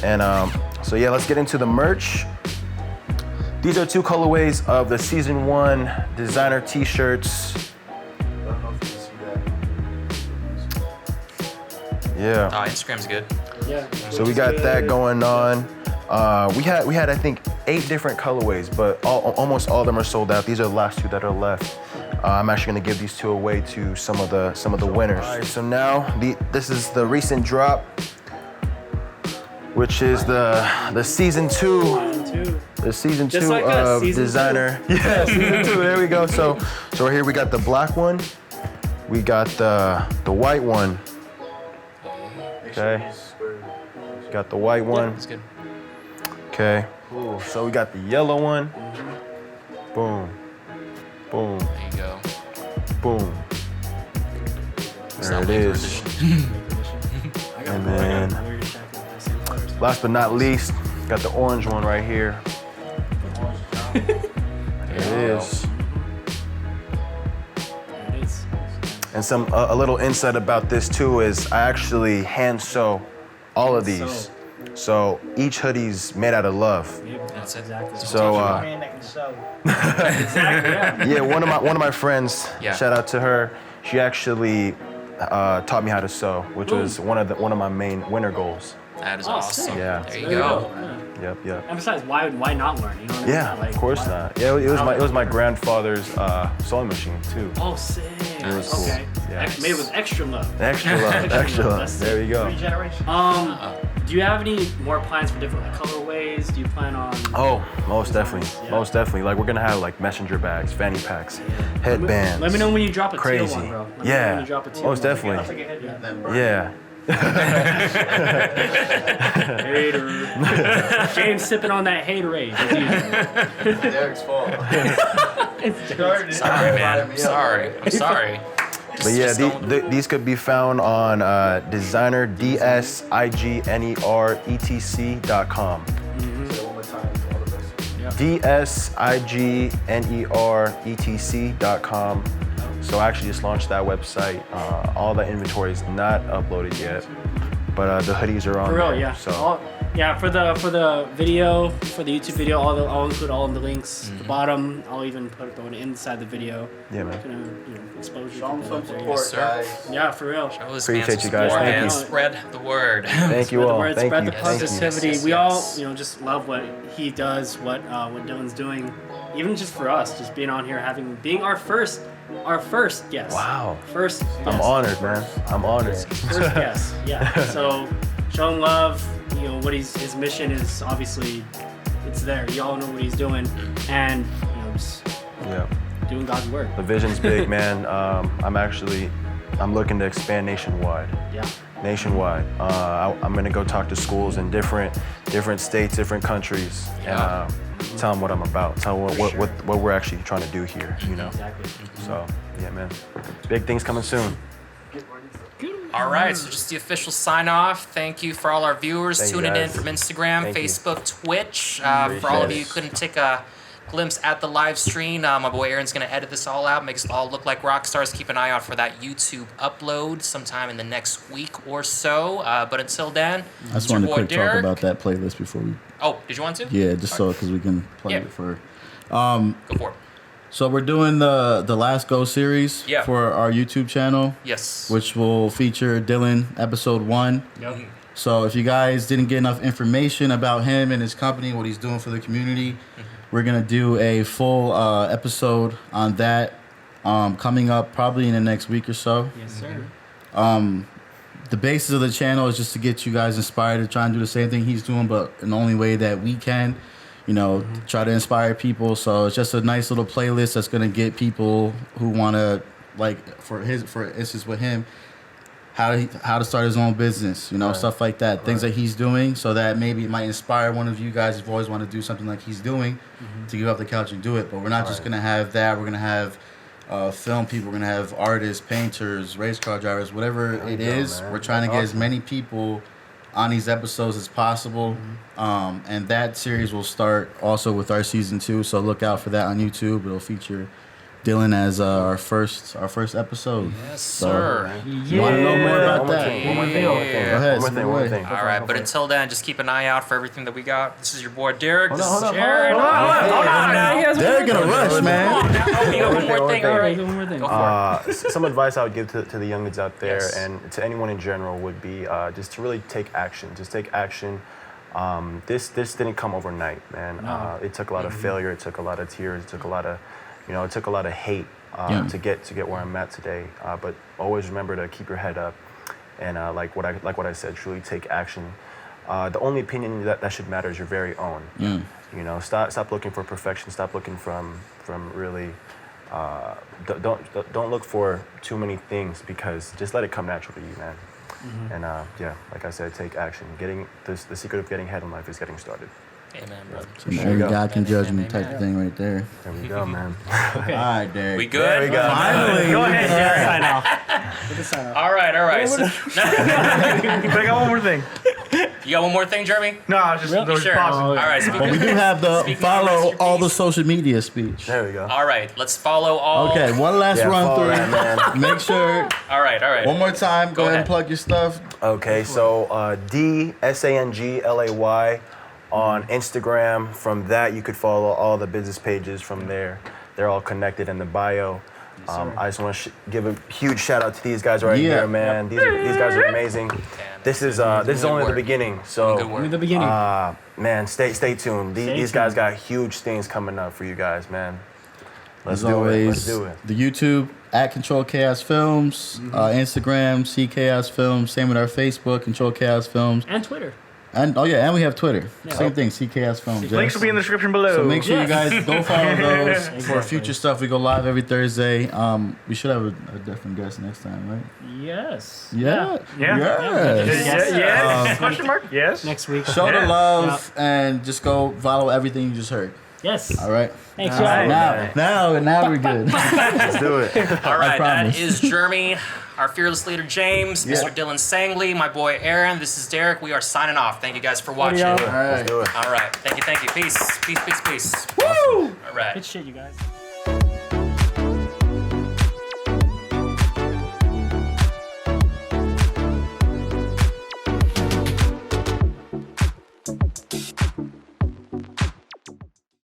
S5: and so yeah, let's get into the merch. These are 2 colorways of the season 1 designer t-shirts. Yeah.
S2: Oh, Instagram's good.
S3: Yeah.
S5: So we got that going on. We had I think 8 different colorways, but almost all of them are sold out. These are the last 2 that are left. I'm actually gonna give these 2 away to some of the winners. All right, so now this is the recent drop, which is the season 2. The season 2
S3: like
S5: of
S3: season
S5: designer. 2. Yeah, season 2. There we go. So right here we got the black one. We got the white one. Okay. Got the white one.
S2: That's good.
S5: Okay. Cool. So we got the yellow one. Boom. Boom.
S2: There you go.
S5: Boom.
S2: It's
S5: There
S2: not
S5: it
S2: late for
S5: is.
S2: edition.
S5: And then, last but not least, got the orange one right here. There it is.
S3: There it is.
S5: And a little insight about this too is I actually hand sew all of these. So each hoodie's made out of love.
S2: That's it.
S3: Exactly.
S5: So
S4: Man that can sew.
S3: Exactly.
S5: yeah, one of my friends,
S2: Yeah.
S5: shout out to her. She actually taught me how to sew, which was one of my main winter goals.
S2: That is
S3: Oh,
S2: awesome.
S3: sick.
S5: Yeah.
S2: There you
S3: There you
S2: go.
S3: go. Yeah.
S5: Yep.
S3: And besides, why not learn? You know what I mean?
S5: Yeah,
S3: Like,
S5: of course
S3: why-
S5: not. Yeah, it was my grandfather's sewing machine too.
S3: Oh, sick.
S5: It was cool.
S3: Okay.
S5: Yeah.
S3: Made with extra love.
S5: Extra love, extra love.
S3: That's
S5: There you go.
S4: Regeneration.
S3: Do you have any more plans for different like, colorways? Do you plan on?
S5: Oh, most definitely,
S3: Yeah.
S5: most definitely. Like we're gonna have like messenger bags, fanny packs, headbands.
S3: Let me know when you drop a
S5: Crazy.
S3: teal one, bro. Let me know
S5: Yeah,
S3: when you drop a teal
S5: most
S3: one.
S4: I'll
S5: definitely.
S4: take a hit.
S5: Yeah.
S3: Hater. James sipping on that haterade. As usual.
S1: Derrick's fault.
S2: Sorry, man. I'm sorry. I'm sorry.
S5: But yeah,
S2: Just don't-
S5: these could be found on designer DSIGNERETC.com. DSIGNERETC.com. So I actually just launched that website. All the inventory is not uploaded yet, but the hoodies are on
S3: For real,
S5: there.
S3: yeah.
S5: So
S3: Yeah, for the video, for the YouTube video, I'll include all of the links at the bottom. I'll even throw it inside the video.
S5: yeah, man.
S3: Kind of, exposure.
S1: Show 'em
S3: to
S1: some
S3: that there,
S1: support,
S2: Yes, sir.
S1: guys.
S3: Yeah, for real.
S2: Show this
S5: Appreciate
S2: man some
S5: you guys.
S2: support,
S5: Thank
S2: man.
S5: you.
S2: Spread the word.
S5: Thank you
S3: Spread the
S5: all.
S3: word,
S5: Thank
S3: spread
S5: you.
S3: the
S5: Thank you.
S3: positivity.
S2: Yes,
S3: We
S2: yes.
S3: all, just love what he does, what Dylan's doing, even just for us, just being on here, being our first guest.
S5: Wow.
S3: First.
S5: I'm
S3: guest.
S5: honored, man. I'm honored.
S3: First guest. Yeah. So show him love. What his mission is. Obviously, it's there. Y'all know what he's doing, and just
S5: Yeah.
S3: doing God's work.
S5: The vision's big, man. I'm looking to expand nationwide.
S3: Yeah.
S5: Nationwide. I'm gonna go talk to schools in different states, different countries,
S2: Yeah.
S5: and tell them what I'm about. Tell them what we're actually trying to do here.
S3: Exactly.
S5: So yeah, man. Big things coming soon.
S2: All right, so just the official sign off. Thank you for all our viewers
S5: Thank you,
S2: tuning in
S5: guys.
S2: from Instagram,
S5: Thank you.
S2: Facebook, Twitch. For all of
S5: Appreciate
S2: you
S5: it.
S2: who couldn't take a glimpse at the live stream, my boy Aaron's going to edit this all out, make us all look like rock stars. Keep an eye out for that YouTube upload sometime in the next week or so. But until then,
S1: I just
S2: it's your
S1: wanted to
S2: boy
S1: quick
S2: Derrick.
S1: talk about that playlist before we.
S2: Oh, did you want to?
S1: Yeah, just so because we can play
S2: Yeah.
S1: it for.
S2: Go for it.
S1: So we're doing the Last Go series
S2: Yeah.
S1: for our YouTube channel,
S2: Yes.
S1: which will feature Dylan episode 1.
S3: Yep.
S1: So if you guys didn't get enough information about him and his company, what he's doing for the community, we're gonna do a full episode on that coming up probably in the next week or so.
S3: Yes, sir.
S1: The basis of the channel is just to get you guys inspired to try and do the same thing he's doing, but in the only way that we can. you know, try to inspire people. So it's just a nice little playlist that's gonna get people who wanna, like, for instance with him, how to start his own business, you know, stuff like that, things that he's doing, so that maybe it might inspire one of you guys who've always wanted to do something like he's doing, to give up the couch and do it. But we're not just gonna have that. We're gonna have film people. We're gonna have artists, painters, race car drivers, whatever it is. We're trying to get as many people on these episodes as possible. And that series will start also with our season 2. So look out for that on YouTube. It'll feature Dylan as our first episode.
S2: Yes,
S1: So,
S2: sir.
S1: You want to know more about
S5: One more
S1: that?
S5: thing. One more thing.
S1: Go ahead.
S5: One more thing.
S2: All right, but until then, just keep an eye out for everything that we got. This is your boy Derrick. This is
S5: on.
S2: Jared.
S4: Hold on.
S1: They're gonna rush, man.
S2: Oh, you got one more thing. All right,
S3: One more thing.
S2: go for it.
S5: Some advice I would give to the youngins out there
S2: Yes.
S5: and to anyone in general would be just to really take action. Just take action. This didn't come overnight, man. It took a lot of failure. It took a lot of tears. It took a lot of, it took a lot of hate to get where I'm at today. But always remember to keep your head up, and like what I said, truly take action. The only opinion that should matter is your very own. Stop looking for perfection. Stop looking from really. Don't look for too many things, because just let it come natural to you, man. And like I said, take action. The secret of getting ahead in life is getting started.
S2: Amen, brother.
S1: Every God can judge me type of thing right there.
S5: There we go, man.
S3: Okay.
S1: All right, Derek.
S2: We good?
S5: There we go.
S1: Finally.
S4: Go ahead, Jared.
S3: Sign off. Get the sign off.
S2: All right. So,
S4: But I got one more thing.
S2: you got one more thing, Jeremy?
S4: No, I was just
S3: Really?
S4: there was
S2: Sure.
S4: pausing.
S2: All right.
S1: But we do have the
S2: Speaking of
S1: follow all the
S2: masterpiece.
S1: social media speech.
S5: There we go.
S2: All right. Let's follow all.
S1: Okay, one last
S5: Yeah,
S1: run
S5: follow
S1: through.
S5: that, man.
S1: Make sure.
S2: All right.
S1: One more time. Go ahead and
S2: ahead.
S1: plug your stuff.
S5: Okay, so DSanglay on Instagram. From that, you could follow all the business pages from there. They're all connected in the bio. I just want to give a huge shout out to these guys right
S1: Yeah.
S5: here, man. These guys are amazing. This is only the
S2: work.
S5: beginning.
S2: Good
S5: So,
S2: work.
S3: In the beginning.
S5: man, stay tuned.
S3: Stay
S5: These guys
S3: tuned.
S5: got huge things coming up for you guys, man. Let's
S1: As
S5: do
S1: always,
S5: it. Let's do it.
S1: the YouTube at Control Chaos Films, Instagram C Chaos Films. Same with our Facebook, Control Chaos Films,
S3: And Twitter.
S1: and and we have Twitter. Same thing, C Chaos Films.
S4: Links will be in the description below.
S1: So make sure you
S3: Yes.
S1: guys go follow those for
S3: Exactly.
S1: future stuff. We go live every Thursday. We should have a different guest next time, right?
S3: Yes.
S1: Yeah.
S4: Yeah.
S1: Yes.
S4: Yes. Question mark? Yes.
S3: Next week.
S1: Show the
S4: Yeah.
S1: love and just go follow everything you just heard.
S3: Yes.
S1: All right.
S3: Thanks,
S4: All right.
S3: y'all.
S1: Now we're good.
S5: Let's do it.
S2: All right, that
S1: promise.
S2: is Jeremy, our fearless leader James,
S1: Yeah.
S2: Mr. Dylan Sanglay, my boy Aaron. This is Derrick. We are signing off. Thank you guys for watching.
S3: y'all.
S1: All right.
S5: Let's do it.
S2: All right. Thank you. Peace. Peace.
S3: Woo!
S2: All right.
S3: Good shit, you guys.